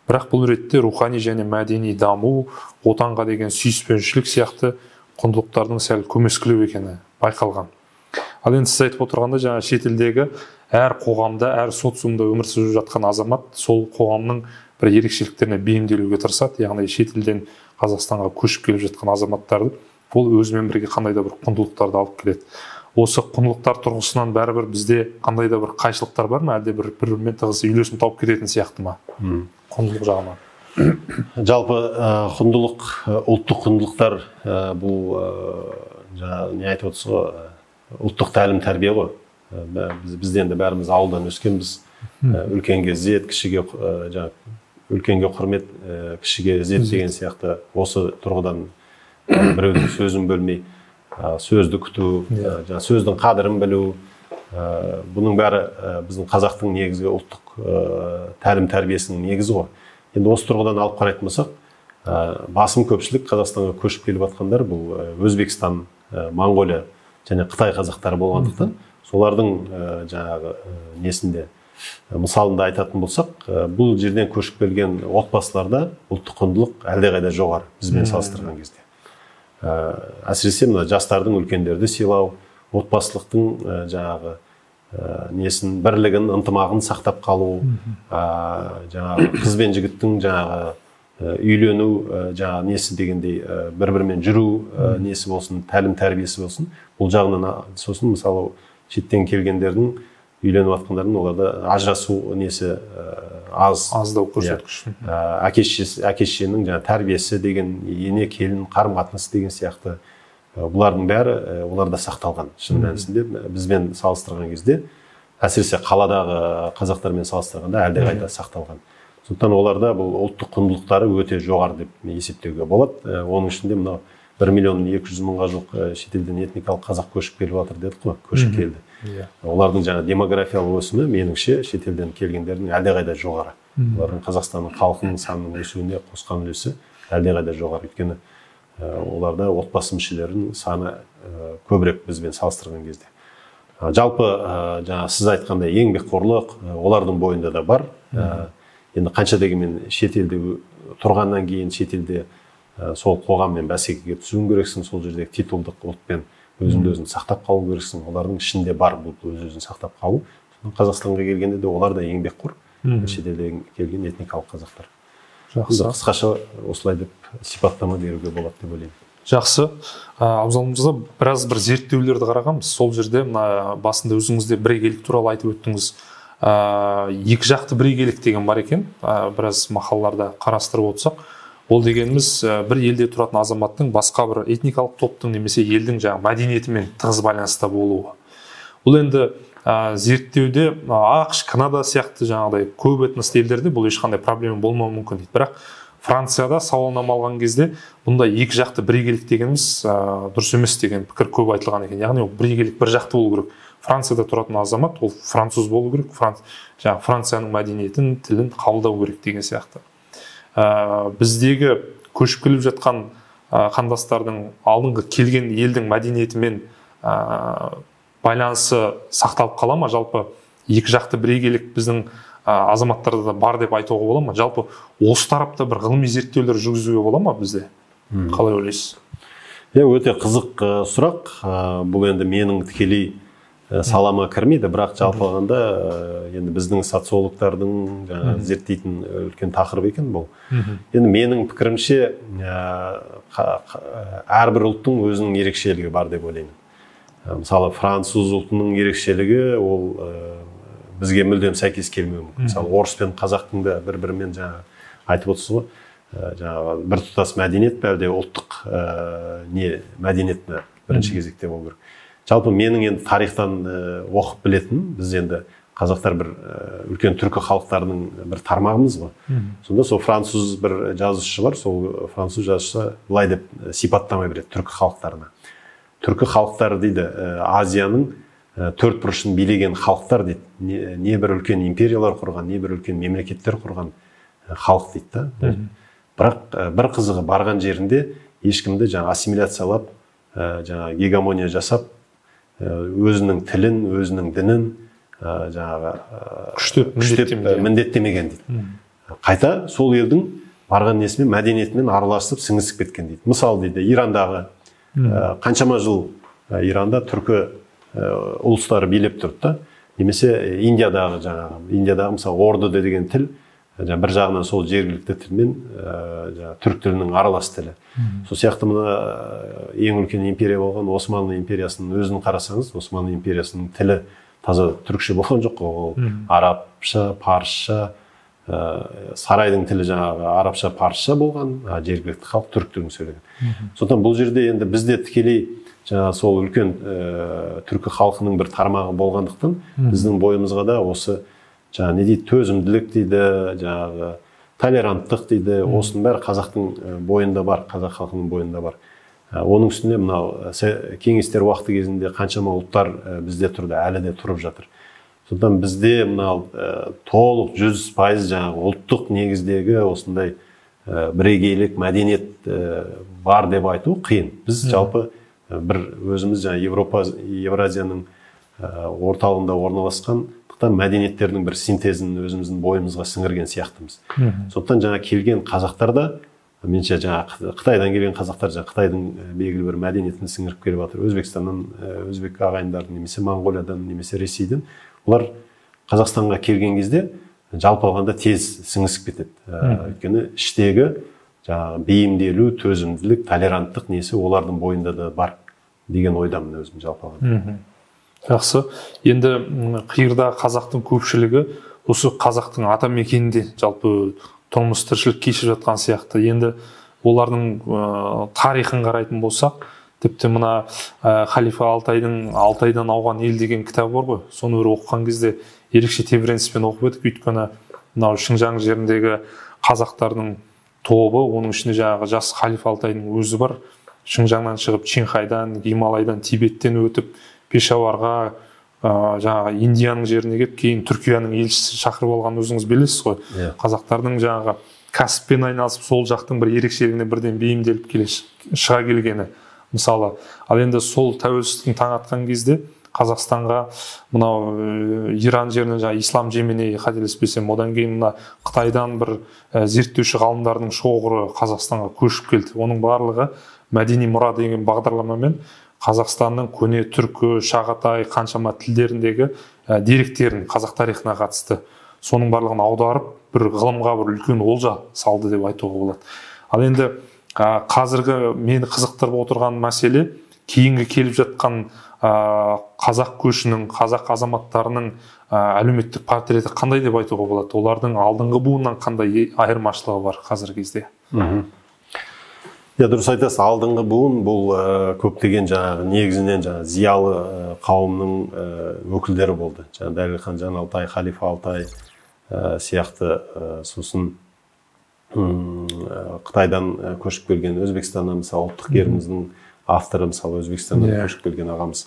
Бірақ бұл ретте рухани және мәдени даму, отанға деген сүйіспеншілік сияқты құндылықтардың сәл көмескілеу екені байқалған. Ал енді сіз айтып отырғанда жаңа шетелдегі әр қоғамда, әр социумда өмір сүріп жатқан азамат сол қоғамның бір ерекшеліктеріне бейімделуге тырысады. Яғни шетелден Қазақстанға көшіп келіп жатқан азаматтарды ол өзімен бірге қандай да бір құндылықтарды алып келеді. Осы құндылықтар тұрғысынан бәрібір бізде қандай да бір қайшылықтар бар ма, әлде бір-бірімен тығыз үйлесім тауып кететін сияқты ма? Құндылық жағынан. Жалпы құндылық, ұлттық құндылықтар бұл не айтып отырсыз ғой, ұлттық тәлім тәрбие ғой. Бізден де бәріміз ауылдан өскенбіз. Үлкенге ізет, кішіге үлкенге құрмет, кішіге ізет деген сияқты осы тұрғыдан біреудің сөзін бөлмей, сөзді күту, сөздің қадірін білу, бұның бәрі біздің қазақтың негізгі ұлттық тәлім тәрбиесінің негізі ғой. Енді осы тұрғыдан алып қарайтын болсақ, басым көпшілік Қазақстанға көшіп келіп жатқандар бұл Өзбекстан, Монғолия және Қытай қазақтары болғандықтан, солардың жаңағы несінде мысалында айтатын болсақ, бұл жерден көшіп келген отбасыларда ұлттық құндылық әлдеқайда жоғары бізбен салыстырған кезде. Әсіресе мына жастардың үлкендерді сыйлау, отбасылықтың жаңағы несін бірлігін, ынтымағын сақтап қалу, жаңағы қыз бен жігіттің жаңағы үйлену жаңағы несі дегендей бір-бірімен жүру несі болсын, тәлім тәрбиесі болсын. Бұл жағынан сосын мысалы шеттен келгендердің үйленіп жатқандардың оларда ажырасу несі аздау көрсеткіш. Әке-шешенің жаңағы тәрбиесі деген, ене келін қарым-қатынасы деген сияқты бұлардың бәрі оларда сақталған. Шын мәнісінде бізбен салыстырған кезде, әсіресе қаладағы қазақтармен салыстырғанда әлдеқайда сақталған. Сондықтан оларда бұл ұлттық құндылықтары өте жоғары деп есептеуге болады. Оның ішінде мынау 1.200.000-ға жоқ шетелден этникалық қазақ көшіп келіп жатыр дедік қой, көшіп келді. Олардың жаңа демографиялық өсімі меніңше шетелден келгендердің әлдеқайда жоғары. Олардың Қазақстанның халқының санының өсуіне қосқан үлесі әлдеқайда жоғары. Өйткені оларда отбасы мүшелерінің саны көбірек бізбен салыстырған кезде. Жалпы жаңа сіз айтқандай еңбекқорлық олардың бойында да бар. Енді қанша дегенмен шетелде тұрғаннан кейін шетелде сол қоғаммен бәсекеге түсуің керексің, сол жердегі титулдық отпен өзін сақтап қалу керексің. Олардың ішінде бар бұл өзін сақтап қалу. Қазақстанға келгенде де олар да еңбекқор, шетелден келген этникалық қазақтар. Жақсы. Қысқаша осылай деп сипаттама беруге болады деп ойлаймын. Жақсы. Абзал мырза, біраз бір зерттеулерді қарағанбыз. Сол жерде басында өзіңізде бірегейлік туралы айтып өттіңіз. Екі жақты бірегейлік деген бар екен. Біраз мақалаларда қарастырып отырсақ, ол дегеніміз бір елде тұратын азаматтың басқа бір этникалық топтың немесе елдің жаңағы мәдениетімен тығыз байланыста болуы. Бұл енді зерттеуде ақш, Канада сияқты жаңағыдай көп этносты елдерде бұл ешқандай проблема болмауы мүмкін дейді. Бірақ Францияда сауалнама алған кезде бұнда екі жақты бірегейлік дегеніміз дұрыс емес деген пікір көп айтылған екен. Яғни бірегейлік бір жақты болу керек. Францияда тұратын азамат ол француз болу керек, жаңағы Францияның мәдениетін, тілін қабылдау керек деген сияқты. Біздегі көшіп келіп жатқан қандастардың алдыңғы келген елдің мәдениетімен байланысы сақталып қала ма? Жалпы екі жақты бірегейлік біздің азаматтарда да бар деп айтуға бола ма? Жалпы осы тарапта бір ғылыми зерттеулер жүргізуге бола ма бізде? Қалай ойлайсыз? Өте қызық сұрақ. Бұл енді менің тікелей салама кірмейді, бірақ жалпы алғанда енді біздің социологтардың зерттейтін үлкен тақырып екен бұл. Енді менің пікірімше әрбір ұлттың өзінің ерекшелігі бар деп ойлаймын. Мысалы француз ұлтының ерекшелігі ол бізге мүлдем сәйкес келмеуі мүмкін. Мысалы орыс пен қазақтың да бір-бірімен айтып отырсыз ғой, жаңағы біртұтас мәдениет пе әлде ұлттық мәдениет пе бірінші кезекте болу керек. Жалпы менің енді тарихтан оқып білетін, біз енді қазақтар бір үлкен түркі халықтарының бір тармағымыз ғой. Сонда сол француз бір жазушы бар, сол француз жазушы былай деп сипаттама береді түркі халықтарына. Түркі халықтары дейді, Азияның төрт бұрышын билеген халықтар дейді. Не бір үлкен империялар құрған, не бір үлкен мемлекеттер құрған халық дейді да. Бірақ бір қызығы барған жерінде ешкімді жаңа ассимиляциялап, жаңа гегемония жасап, өзінің тілін, өзінің дінін жаңағы күштеп міндеттемеген дейді. Қайта сол елдің барған несімен мәдениетімен араласып сіңісіп кеткен дейді. Мысалы дейді, Ирандағы қаншама жыл Иранда түркі ұлыстары билеп тұрды да, немесе Индиядағы мысалы орды деген тіл бір жағынан сол жергілікті тілмен түрік тілінің аралас тілі. Сол сияқты мына ең үлкен империя болған Османлы империясының өзін қарасаңыз, Османлы империясының тілі таза түрікше болған жоқ қой, ол арабша, парсша, сарайдың тілі жаңағы арабша, парсша болған, жергілікті халық түрік тілін сөйлеген. Сондықтан бұл жерде енді бізде тікелей сол үлкен түркі халқының бір тармағы болғандықтан біздің бойымызға да осы не дейді, төзімділік дейді, жаңағы толеранттық дейді, осының бәрі қазақтың бойында бар, қазақ халқының бойында бар. Оның үстінде мынау кеңестер уақыты кезінде қаншама ұлттар бізде тұрды, әлі де тұрып жатыр. Сондықтан бізде мынау толық 100% жаңағы ұлттық негіздегі осындай бірегейлік мәдениет бар деп айту қиын. Біз жалпы бір өзіміз Евразияның орталығында орналасқан мәдениеттердің бір синтезін өзіміздің бойымызға сіңірген сияқтымыз. Сондықтан жаңа келген қазақтар да меніңше жаңағы Қытайдан келген қазақтар Қытайдың белгілі бір мәдениетін сіңіріп келіп жатыр. Өзбекстаннан, өзбек ағайындардың немесе Моңғолиядан немесе Ресейден олар Қазақстанға келген кезде жалпы алғанда тез сіңісіп кетеді. Өйткені іштегі жаңағы бейімделу, төзімділік, толеранттық несі олардың бойында да бар деген ойдамын өзім жалпы алғанда. Жақсы. Енді қиырда қазақтың көпшілігі осы қазақтың ата мекенінде жалпы тұрмыс тіршілік кешіп жатқан сияқты. Енді олардың тарихын қарайтын болсақ, тіпті мына Халифа Алтайдан ауған ел деген кітап бар ғой. Соны бір оқыған кезде ерекше тебіреніспен оқып едік. Өйткені мынау Шыңжаң жеріндегі қазақтардың тобы, оның ішінде жаңағы жас Халифа Алтайдың өзі бар. Шыңжаңнан шығып Чинхайдан, Гималайдан, Тибеттен өтіп Пешаварға, жаңағы Индияның жеріне келіп, кейін Түркияның елшісі шақырып алған өзіңіз білесіз ғой. Қазақтардың жаңағы кәсіппен айналысып, сол жақтың бір ерекшелігіне бірден бейімделіп шыға келгені. Мысалы, ал енді сол тәуелсіздіктің таң атқан кезде Қазақстанға мынау Иран жерінен жаңағы ислам Жеменей қателеспесем, одан кейін мына Қытайдан бір зерттеуші ғалымдардың шоғыры Қазақстанға көшіп келді. Оның барлығы мәдени мұра деген бағдарламамен Қазақстанның көне түркі, шағатай, қаншама тілдеріндегі деректерін қазақ тарихына қатысты. Соның барлығын аударып, бір ғылымға бір үлкен олжа салды деп айтуға болады. Ал енді қазіргі мені қызықтырып отырған мәселе кейінгі келіп жатқан қазақ көшінің, қазақ азаматтарының әлеуметтік портреті қандай деп айтуға болады? Олардың алдыңғы буыннан қандай айырмашылығы бар қазіргі кезде? Дұрыс айтасыз, алдыңғы буын бұл көптеген жаңағы негізінен жаңағы зиялы қауымның өкілдері болды. Жаңағы Дәлелхан Жаналтай, Халифа Алтай сияқты, сосын Қытайдан көшіп келген, Өзбекстаннан мысалы ұлттық гербіміздің авторы мысалы Өзбекстаннан көшіп келген ағамыз.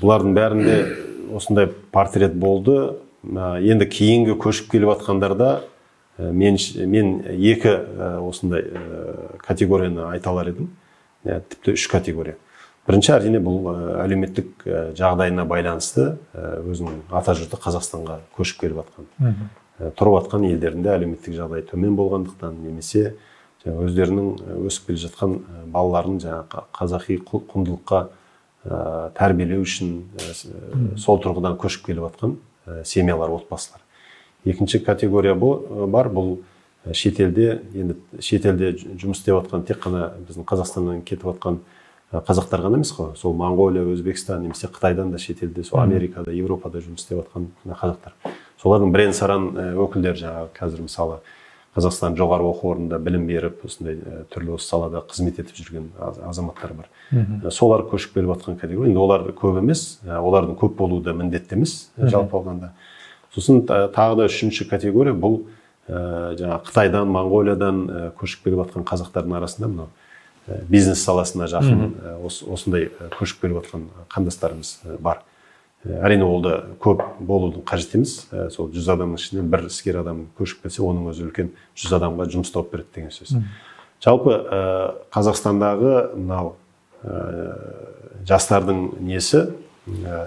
Бұлардың бәрінде осындай портрет болды. Енді кейінгі көшіп келіп жатқандарда мен екі осындай категорияны айта алар едім. Тіпті 3 категория. Бірінші әрине бұл әлеуметтік жағдайына байланысты өзінің атажұрты Қазақстанға көшіп келіп жатқан. Тұрып жатқан елдерінде әлеуметтік жағдай төмен болғандықтан немесе өздерінің өсіп келе жатқан балаларын қазақи құндылыққа тәрбиелеу үшін сол тұрғыдан көшіп келіп жатқан семьялар, отбасылар. Екінші категория бар, бұл шетелде жұмыс істеп жатқан, тек қана біздің Қазақстаннан кетіп жатқан қазақтар ғана емес қой, сол Моңғолия, Өзбекстан, немесе Қытайдан да шетелде, сол Америкада, Европада жұмыс істеп жатқан қазақтар. Солардың бірен-саран өкілдері жаңағы қазір мысалы Қазақстан жоғары оқу орнында білім беріп, осындай түрлі осы салада қызмет етіп жүрген азаматтар бар. Солар көшіп келіп жатқан категория. Енді олар көп емес, олардың көп болуы да міндетті емес жалпы алғанда. Сосын тағы да 3-ші категория бұл жаңағы Қытайдан, Моңғолиядан көшіп келіп жатқан қазақтардың арасында мынау бизнес саласына жақын осындай көшіп келіп жатқан қандастарымыз бар. Әрине ол да көп болудың қажет емес. Сол 100 адамның ішінен бір іскер адам көшіп келсе, оның өзі үлкен 100 адамға жұмыс тауып береді деген сөз. Жалпы Қазақстандағы мынау жастардың несі,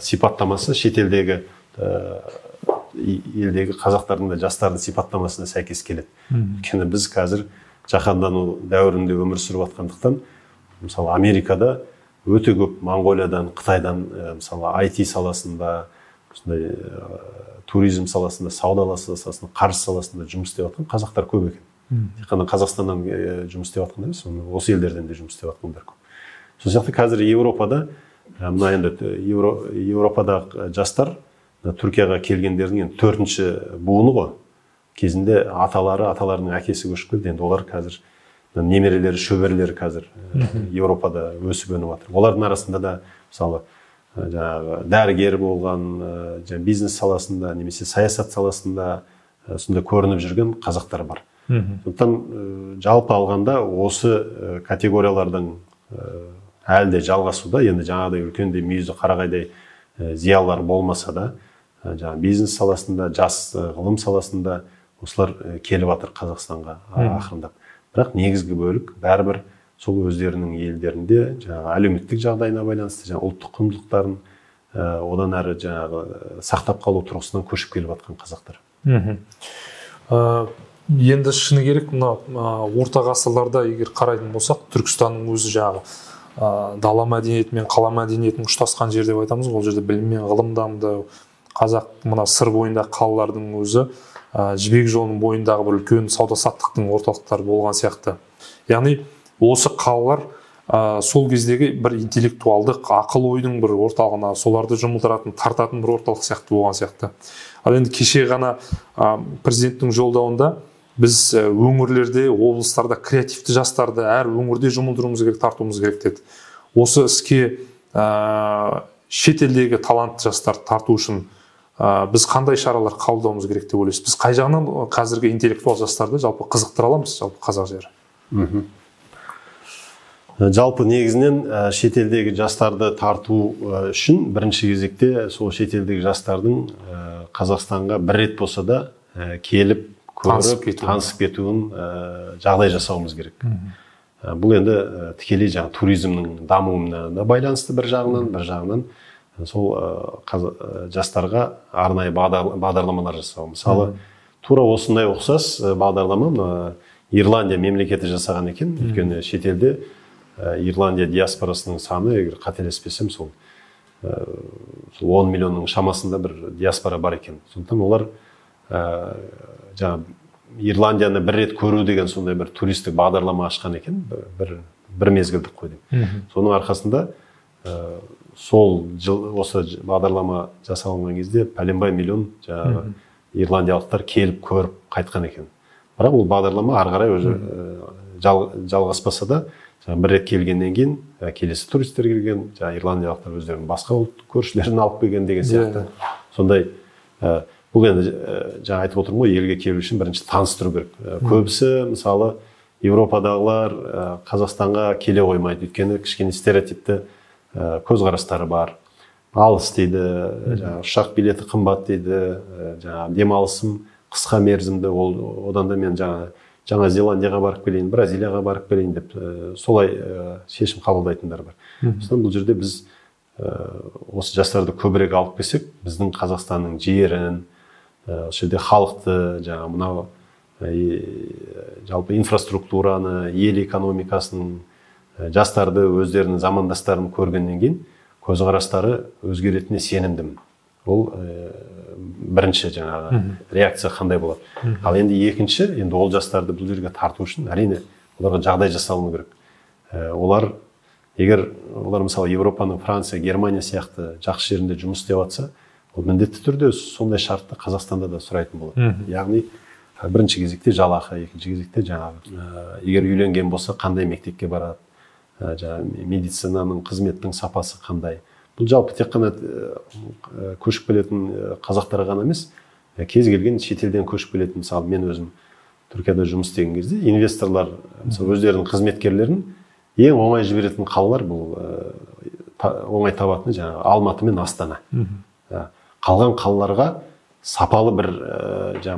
сипаттамасы шетелдегі елдегі қазақтардың да жастардың сипаттамасына сәйкес келеді. Өйткені біз қазір жаһандану дәуірінде өмір сүріп жатқандықтан, мысалы Америкада өте көп Моңғолиядан, Қытайдан, мысалы IT саласында, туризм саласында, сауда саласында, қаржы саласында жұмыс істеп жатқан қазақтар көп екен. Тек қана Қазақстаннан жұмыс істеп жатқан емес, осы елдерден де жұмыс істеп жатқандар көп. Сол сияқты қазір Европада, мына енді Европадағы жастар Түркияға келгендердің 4-ші буыны ғой. Кезінде аталарының әкесі көшіп келді. Енді олар қазір немерелері, шөберелері қазір Европада өсіп өніп жатыр. Олардың арасында да мысалы дәрігер болған, бизнес саласында немесе саясат саласында сонда көрініп жүрген қазақтар бар. Сондықтан жалпы алғанда осы категориялардың әлі де жалғасуда. Енді жаңағыдай үлкендей мүйізді қарағайдай зиялылар болмаса да, бизнес саласында, жас ғылым саласында осылар келіп жатыр Қазақстанға ақырындап. Бірақ негізгі бөлік бәрібір сол өздерінің елдерінде әлеуметтік жағдайына байланысты ұлттық құндылықтарын одан әрі сақтап қалу тұрғысынан көшіп келіп жатқан қазақтар. Енді шыны керек, мына орта ғасырларда егер қарайтын болсақ, Түркістанның өзі жағы дала мәдениеті мен қала мәдениетінің ұштасқан жер деп айтамыз. Ол жерде білім мен ғылым дамыды. Қазақ мына сыр бойындағы қалалардың өзі жібек жолының бойындағы бір үлкен сауда-саттықтың орталықтары болған сияқты. Яғни осы қалалар сол кездегі бір интеллектуалдық ақыл ойдың бір орталығына соларды жұмылдыратын, тартатын бір орталық сияқты болған сияқты. Ал енді кеше ғана президенттің жолдауында біз өңірлерде, облыстарда креативті жастарды әр өңірде жұмылдыруымыз керек, тартуымыз керек деді. Осы іске шетелдегі талантты жастарды тарту үшін біз қандай шаралар қабылдауымыз керек деп ойлайсыз? Біз қай жағынан қазіргі интеллектуал жастарды жалпы қызықтыра аламыз, жалпы қазақ жері? Жалпы негізінен шетелдегі жастарды тарту үшін бірінші кезекте сол шетелдегі жастардың Қазақстанға бір рет болса да келіп, көріп, танысып кетуін жағдай жасауымыз керек. Бұл енді тікелей туризмнің дамуына да байланысты бір жағынан сол жастарға арнайы бағдарламалар жасау. Мысалы, тура осындай ұқсас бағдарлама Ирландия мемлекеті жасаған екен. Өйткені шетелде Ирландия диаспорасының саны, егер қателеспесем, сол 10 миллионның шамасында бір диаспора бар екен. Сондықтан олар Ирландияны бір рет көру деген сондай бір туристік бағдарлама ашқан екен, бір мезгілдік қой деп. Соның арқасында осы бағдарлама жасалған кезде пәленбай миллион ирландиялықтар келіп көріп қайтқан екен. Бірақ ол бағдарлама ары қарай өзі жалғаспаса да, бір рет келгеннен кейін келесі туристер келген, ирландиялықтар өздерінің басқа ұлт көршілерін алып келген деген сияқты. Сондай бұл енді айтып отырмын ғой, елге келу үшін бірінші таныстыру керек. Көбісі мысалы Европадағылар Қазақстанға келе қоймайды, өйткені кішкене стереотипті көзқарастары бар. Алыс дейді, ұшақ билеті қымбат дейді, демалысым қысқа мерзімді, одан да мен Жаңа Зеландияға барып келейін, Бразилияға барып келейін деп солай шешім қабылдайтындар бар. Сондықтан бұл жерде біз осы жастарды көбірек алып келсек, біздің Қазақстанның жерін, осы жерде халықты, мынау жалпы инфраструктураны, ел экономикасының, жастарды өздерінің замандастарын көргеннен кейін көзқарастары өзгеретініне сенімдімін. Ол бірінші реакция қандай болады. Ал енді екінші, енді ол жастарды бұл жерге тарту үшін әрине оларға жағдай жасалуы керек. Егер олар мысалы Европаның Франция, Германия сияқты жақсы жерінде жұмыс істеп жатса, ол міндетті түрде сондай шартты Қазақстанда да сұрайтын болады. Яғни бірінші кезекте жалақы, екінші кезекте егер үйленген болса қандай мектепке барады, медицинаның қызметтің сапасы қандай. Бұл жалпы тек қана көшіп келетін қазақтарға ғана емес, кез келген шетелден көшіп келетін, мысалы мен өзім Түркияда жұмыс істеген кезде инвесторлар өздерінің қызметкерлерін ең оңай жіберетін қалалар, бұл оңай табатыны Алматы мен Астана. Қалған қалаларға сапалы бір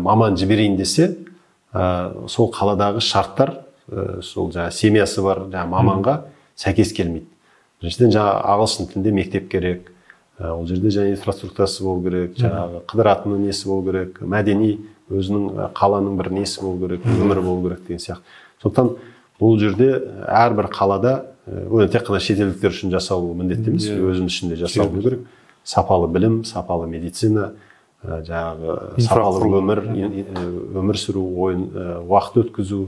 маман жіберейін десе, сол қаладағы шарттар, сол семьясы бар маманға сәйкес келмейді. Біріншіден ағылшын тілінде мектеп керек, ол жерде инфраструктурасы болу керек, қыдыратыны несі болу керек, мәдени өзінің қаланың бір несі болу керек, өмірі болу керек деген сияқты. Сондықтан бұл жерде әрбір қалада, оны тек қана шетелдіктер үшін жасалу міндетті емес, өзінің ішінде жасалу керек. Сапалы білім, сапалы медицина, сапалы өмір сүру, уақыт өткізу,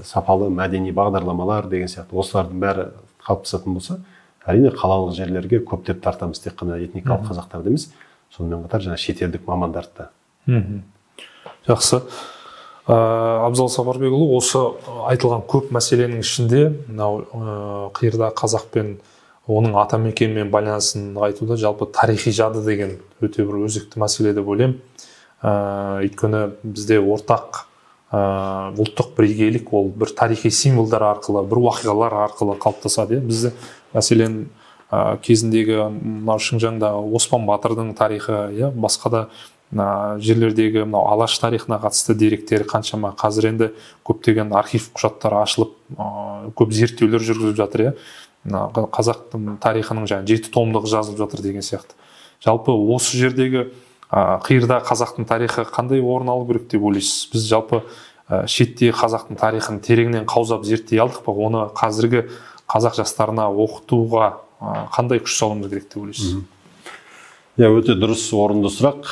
сапалы мәдени бағдарламалар деген сияқты. Осылардың бәрі қалыптасатын болса, әрине қалалық жерлерге көптеп тартамыз, тек қана этникалық қазақтарды емес, сонымен қатар шетелдік мамандарды да. Жақсы. Абзал Сапарбекұлы, осы айтылған көп мәселенің ішінде қиырда қазақ пен оның атамекенмен байланысын айтуда жалпы тарихи жады деген өте бір өзекті мәселе деп ойлаймын. Өйткені бізде ортақ ұлттық бірегейлік ол бір тарихи символдар арқылы, бір уақиғалар арқылы қалыптасады. Бізде мәселен кезіндегі Шыңжаңда Оспан Батырдың тарихы, басқа да жерлердегі Алаш тарихына қатысты деректері қаншама. Қазір енді көптеген архив құжаттары ашылып, көп зерттеулер жүргізіліп жатыр. Қазақтың тарихының 7 томдығы жазылып жатыр деген сияқты. Жалпы осы жердегі қиырда қазақтың тарихы қандай орын алу керек деп ойлайсыз? Біз жалпы шетте қазақтың тарихын тереңнен қаузап зерттей алдық па? Оны қазіргі қазақ жастарына оқытуға қандай күш салуымыз керек деп ойлайсыз? Өте дұрыс, орынды сұрақ.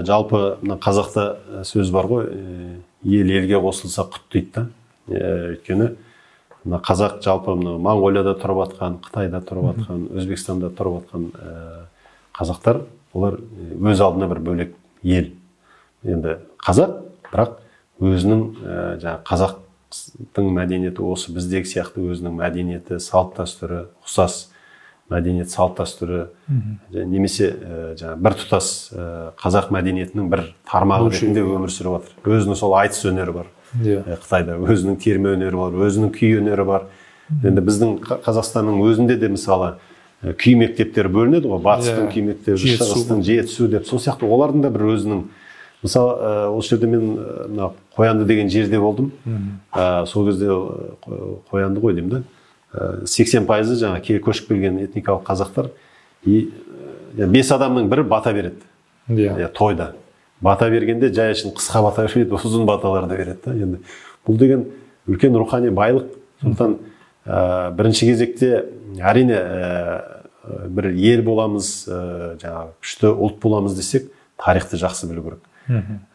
Жалпы қазақта сөз бар ғой, ел елге қосылса құт дейді да. Өйткені қазақ жалпы Моңғолияда тұрып атқан, Қытайда тұрып атқан, Өзбекстанда тұрып атқан қазақтар, олар өз алдына бір бөлек ел. Енді қазақ, бірақ өзінің қазақтың мәдениеті осы біздегі сияқты өзінің мәдениеті, салт дәстүрі, ұқсас мәдениет, салт дәстүрі, немесе бір тұтас қазақ мәдениетінің бір тармағы ретінде өмір сүріп жатыр. Өзінің сол айтыс өнері бар. Қытайда өзінің терме өнері бар, өзінің күй өнері бар. Енді біздің Қазақстанның өзінде де мысалы күй мектептері бөлінеді ғой, батыстың күй мектебі, шығыстың жетісу деп. Сол сияқты олардың да бір өзінің, мысалы осы жерде мен Қоянды деген жерде болдым. Сол кезде Қоянды ғой деймін да. 80% жаңа көшіп келген этникалық қазақтар, 5 адамның бірі бата береді тойда. Бата бергенде жай үшін қысқа бата бермейді, ұзын баталар да береді да. Енді бұл деген үлкен рухани байлық. Сондықтан бірінші кезекте әрине бір ел боламыз, жаңағы күшті ұлт боламыз десек, тарихты жақсы білу керек.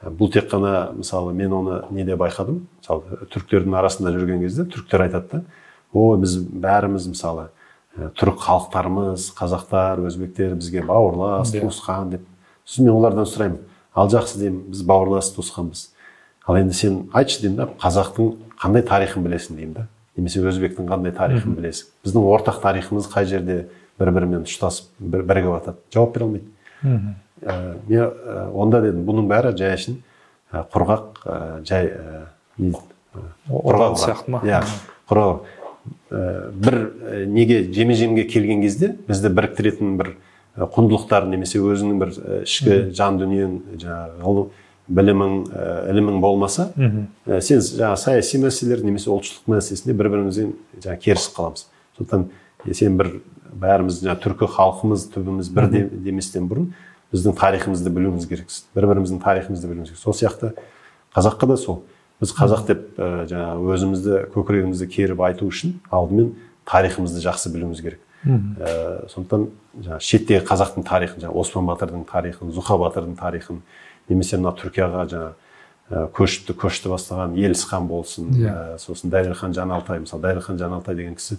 Бұл тек қана, мысалы, мен оны неде байқадым. Мысалы, түріктердің арасында жүрген кезде түріктер айтады да, біз бәріміз, мысалы, түрік халықтарымыз, қазақтар, өзбектер бізге бауырлас, туысқан деп. Сосын мен олардан сұраймын, ал жақсы деймін, біз бауырлас, туысқанбыз. Ал енді сен айтшы деймін да, қазақтың қандай тарихын білесің деймін да, немесе өзбектің қандай тарихын білесің. Біздің ортақ тарихымыз қай жерде бір-бірімен ұштасып, бірігіп жатады. Жауап бере алмайды. Мен онда дедім, бұның бәрі жай үшін құрғақ, жай құрғақ сияқты ма? Құрғақ. Бір неге жеме-жемге келген кезде бізді біріктіретін бір құндылықтар немесе өзінің бір ішкі жан дүниең, жаңағы білімің, ілімің болмаса, сен жаңағы саяси мәселелер немесе ұлтшылдық мәселесінде бір-бірімізден жаңағы керісіп қаламыз. Сондықтан сен бәріміз түркі халқымыз, түбіміз бір деместен бұрын біздің тарихымызды білуіміз керексіз. Бір-біріміздің тарихымызды білуіміз керек. Сол сияқты қазаққа да сол. Біз қазақ деп жаңағы өзімізді, көкірегімізді керіп айту үшін алдымен тарихымызды жақсы білуіміз керек. Сондықтан шеттегі қазақтың тарихын, Осман батырдың тарихын, Зұқа батырдың тарихын, немесе мына Түркияға көшті бастаған Еліс хан болсын, сосын Дәлелхан Жаналтай, мысалы Дәлелхан Жаналтай деген кісі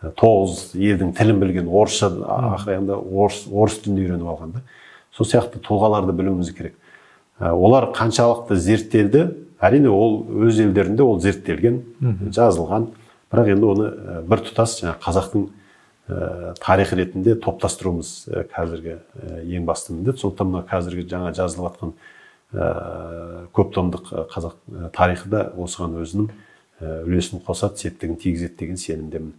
9 елдің тілін білген, орысша, ақырында орыс тілін үйреніп алған да. Сол сияқты тұлғаларды білуіміз керек. Олар қаншалықты зерттелді, әрине ол өз елдерінде ол зерттелген, жазылған, бірақ енді оны бір тұтас қазақтың тарих ретінде топтастыруымыз қазіргі ең басты міндет. Сондықтан қазіргі жаңа жазылып жатқан көп томдық қазақ тарихы да осыған өзінің үлесін қосады, септігін тигізеді деген сенімдемін.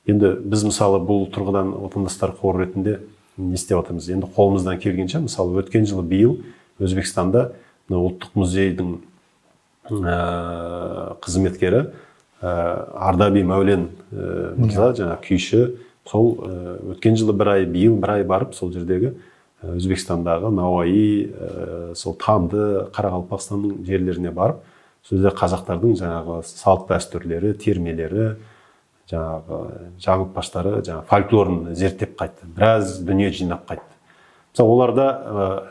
Енді біз мысалы бұл тұрғыдан отандастар қоры ретінде не істеп жатырмыз? Енді қолымыздан келгенше, мысалы өткен жылы биыл Өзбекстанда ұлттық музейдің қызметкері Ардаби Мәулен мырза, жаңа күйші, сол өткен жылы биыл бір ай барып, сол жердегі Өзбекстандағы Науаи, сол Тамды, Қарақалпақстанның жерлеріне барып, сол жерде қазақтардың жаңағы салт дәстүрлері, термелері, жаңағы жаңылтпаштары, жаңағы фольклорын зерттеп қайтты. Біраз дүние жинап қайтты. Мысалы, оларда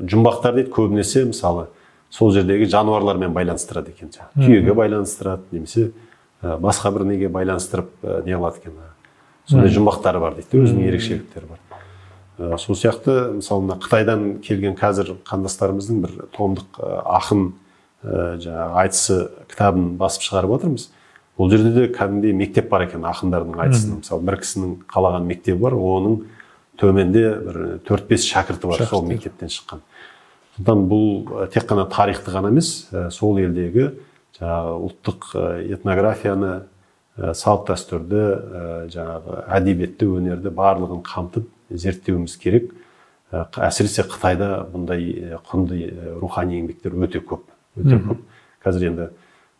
жұмбақтар дейді, көбінесе мысалы сол жердегі жануарлармен байланыстырады екен. Түйеге байланыстырады, немесе басқа бір неге байланыстырып не қылады екен. Сондай жұмбақтары бар дейді, өзінің ерекшеліктері бар. Сол сияқты, мысалы, Қытайдан келген қазір қандастарымыздың бір томдық ақын айтысы кітабын басып шығарып отырмыз. Ол жерде де кәдімгідей мектеп бар екен, ақындардың айтысының. Мысалы, бір кісінің қалаған мектебі бар, оның төменде бір 4-5 шәкірті бар, сол мектептен шыққан. Сондықтан бұл тек қана тарихты ғана емес, сол елдегі ұлттық этнографияны, салт дәстүрді, жаңағы әдебиетті, өнерді барлығын қамтып зерттеуіміз керек. Әсіресе Қытайда бұндай құнды рухани еңбектер өте көп. Қазір енді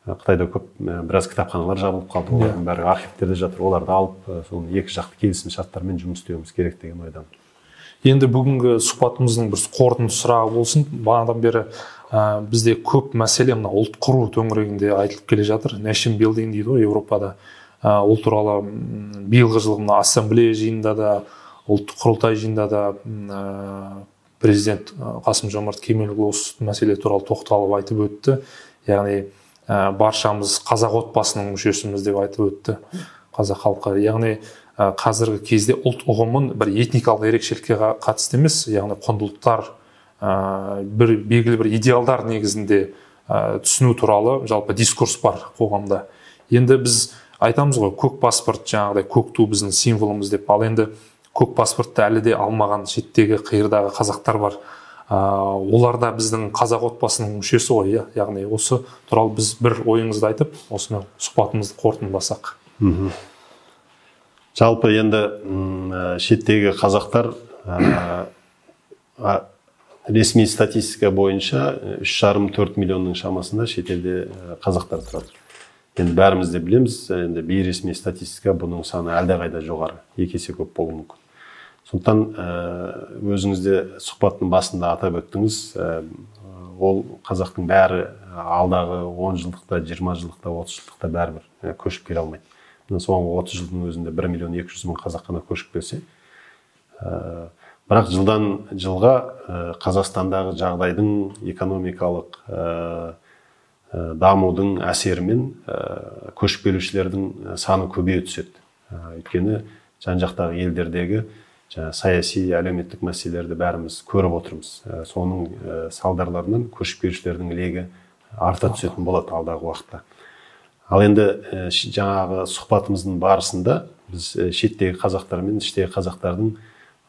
Қытайда көп біраз кітапханалар жабылып қалды, олардың бәрі архивтерде жатыр, оларды алып, сол екі жақты келісім шарттармен жұмыс істеуіміз керек деген ойдан. Енді бүгінгі сұхбатымыздың бір қорытынды сұрағы болсын. Бағанадан бері бізде көп мәселе мына ұлт құру төңірегінде айтылып келе жатыр. Nation building дейді ғой Еуропада. Ол туралы биылғы жылғы мына ассамблея жиынында да, ұлттық құрылтай жиынында да президент Қасым-Жомарт Кемелұлы осы мәселе туралы тоқталып айтып өтті. Яғни баршамыз қазақ отбасының мүшесіміз деп айтып өтті қазақ халқы. Яғни қазіргі кезде ұлт ұғымын бір этникалық ерекшелікке қатысты емес, яғни құндылықтар, бір белгілі бір идеалдар негізінде түсіну туралы жалпы дискурс бар қоғамда. Енді біз айтамыз ғой, көк паспорт жаңағыдай көк ту біздің символымыз деп. Ал енді көк паспортты әлі де алмаған шеттегі қиырдағы қазақтар бар. Олар да біздің қазақ отбасының мүшесі ғой, яғни осы туралы біз бір ойыңызды айтып, осыны сұхбатымызды қорытындыласақ. Жалпы енді шеттегі қазақтар ресми статистика бойынша 3,5-4 миллионның шамасында шетелде қазақтар тұрады. Енді бәріміз де білеміз, енді бейресми статистика бұның саны әлдеқайда жоғары, 2 есе көп болуы мүмкін. Сондықтан өзіңізде сұхбаттың басында атап өттіңіз, ол қазақтың бәрі алдағы 10 жылдықта, 20 жылдықта, 30 жылдықта бәрібір көшіп келе алмайды. Соңғы 30 жылдың өзінде 1,200,000 қазақ қана көшіп келсе. Бірақ жылдан жылға Қазақстандағы жағдайдың экономикалық дамудың әсерімен көшіп келушілердің саны көбейе түседі. Өйткені жан-жақтағы елдердегі саяси, әлеуметтік мәселелерді бәріміз көріп отырмыз. Соның салдарларынан көшіп келушілердің легі арта түсетін болады алдағы уақытта. Ал енді жаңағы сұхбатымыздың барысында біз шеттегі қазақтар мен іштегі қазақтардың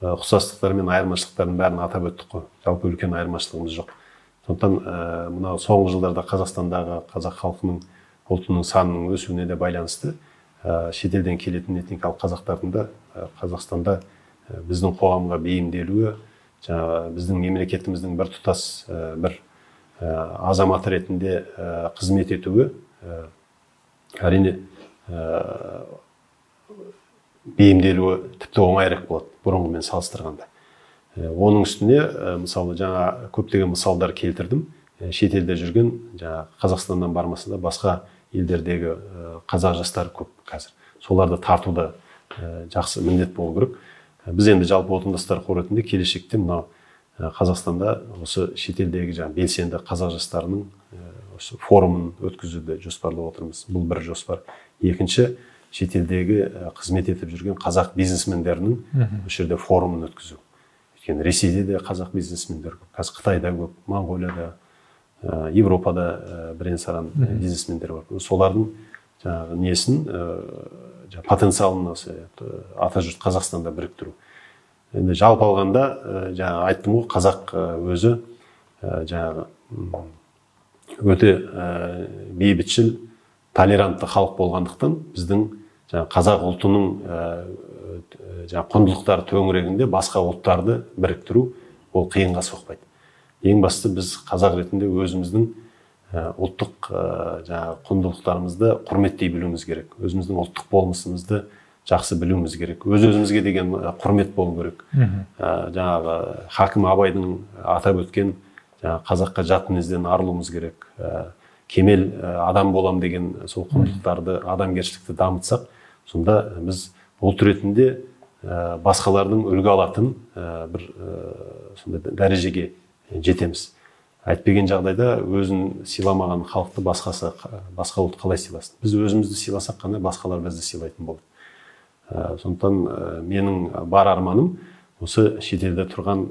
ұқсастықтары мен айырмашылықтарын бәрін атап өттік қой. Жалпы үлкен айырмашылығымыз жоқ. Сондықтан мынау соңғы жылдарда Қазақстандағы қазақ халқының ұлтының санының өсуіне де байланысты шетелден келетін этникалық қазақтардың да Қазақстанда біздің қоғамға бейімделуі, біздің мемлекетіміздің бір тұтас бір азамат ретінде қызмет етуі әрине бейімделуі тіпті оңайырақ болады бұрынғымен салыстырғанда. Оның үстіне мысалы жаңа көптеген мысалдар келтірдім. Шетелде жүрген Қазақстаннан бармаса да басқа елдердегі қазақ жастары көп қазір. Соларды тартуда жақсы міндет болу керек. Біз енді жалпы отандастар қоры ретінде келешекте мынау Қазақстанда осы шетелдегі белсенді қазақ жастарының форумын өткізуді жоспарлап отырмыз. Бұл бір жоспар. Екінші, шетелдегі қызмет етіп жүрген қазақ бизнесмендерінің осы жерде форумын өткізу. Өйткені Ресейде де қазақ бизнесмендер көп, қазір Қытайда көп, Моңғолияда, Европада бірен-саран бизнесмендер бар. Солардың жаңағы несін, потенциалын атажұрт Қазақстанда біріктіру. Енді жалпы алғанда жаңа айттым ғой, қазақ өзі жаңағы өте бейбітшіл, толерантты халық болғандықтан біздің қазақ ұлтының құндылықтары төңірегінде басқа ұлттарды біріктіру ол қиынға соқпайды. Ең басты біз қазақ ретінде өзіміздің ұлттық құндылықтарымызды құрметтей білуіміз керек. Өзіміздің ұлттық болмысымызды жақсы білуіміз керек. Өз-өзімізге деген құрмет болу керек. Жаңағы Хакім Абайдың атап өткен қазаққа жат мінезден арылуымыз керек. Кемел адам болам деген сол құндылықтарды, адамгершілікті дамытсақ, сонда біз ұлт ретінде басқалардың үлгі алатын бір дәрежеге жетеміз. Әйтпеген жағдайда өзін сыйламаған халықты басқа ұлт қалай сыйласын? Біз өзімізді сыйласақ қана басқалар бізді сыйлайтын болады. Сондықтан менің бар арманым осы шетелде тұрған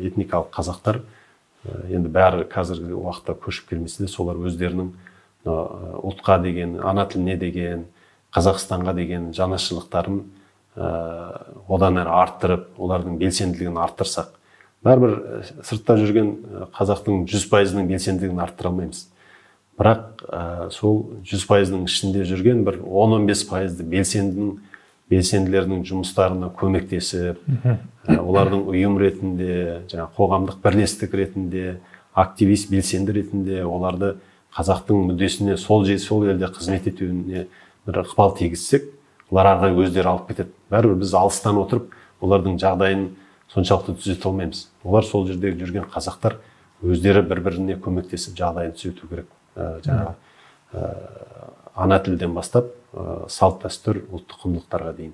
этникалық қазақтар, енді бәрі қазіргі уақытта көшіп келмесе де, солар өздерінің ұлтқа деген, ана тіліне деген, Қазақстанға деген жанашырлықтарын одан әрі арттырып, олардың белсенділігін арттырсақ, бәрібір сыртта жүрген қазақтың 100%-ның белсенділігін арттыра алмаймыз. Бірақ сол 100%-ның ішінде жүрген бір 10-15%-ды белсенділердің жұмыстарына көмектесіп, олардың ұйым ретінде, қоғамдық бірлестік ретінде, активист белсенді ретінде оларды қазақтың мүддесіне сол елде қызмет етуіне бір ықпал тигізсек, олар ары қарай өздері алып кетеді. Бәрібір біз алыстан отырып, олардың жағдайын соншалықты түзете алмаймыз. Олар сол жерде жүрген қазақтар өздері бір-біріне көмектесіп жағдайын түзету керек. Жаңағы ана тілден бастап салт дәстүр, ұлттық құндылықтарға дейін.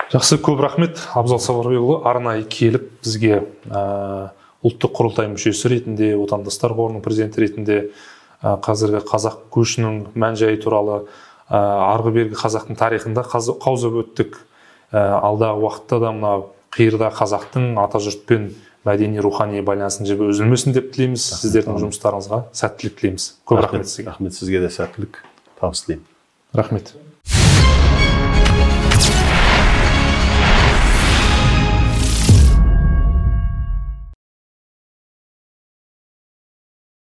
Жақсы, көп рахмет Абзал Сапарбекұлы, арнайы келіп бізге ұлттық құрылтай мүшесі ретінде, отандастар қорының президенті ретінде қазіргі қазақ көшінің мән-жайы туралы, арғы бергі қазақтың тарихында қаузап өттік. Алдағы уақытта да мына қиырда қазақтың атажұртпен мәдени рухани байланысын жібі үзілмесін деп тілейміз. Сіздердің жұмыстарыңызға сәттілік тілейміз. Көп рахмет сізге. Рахмет, сізге де сәттілік, табыс тілеймін. Рахмет.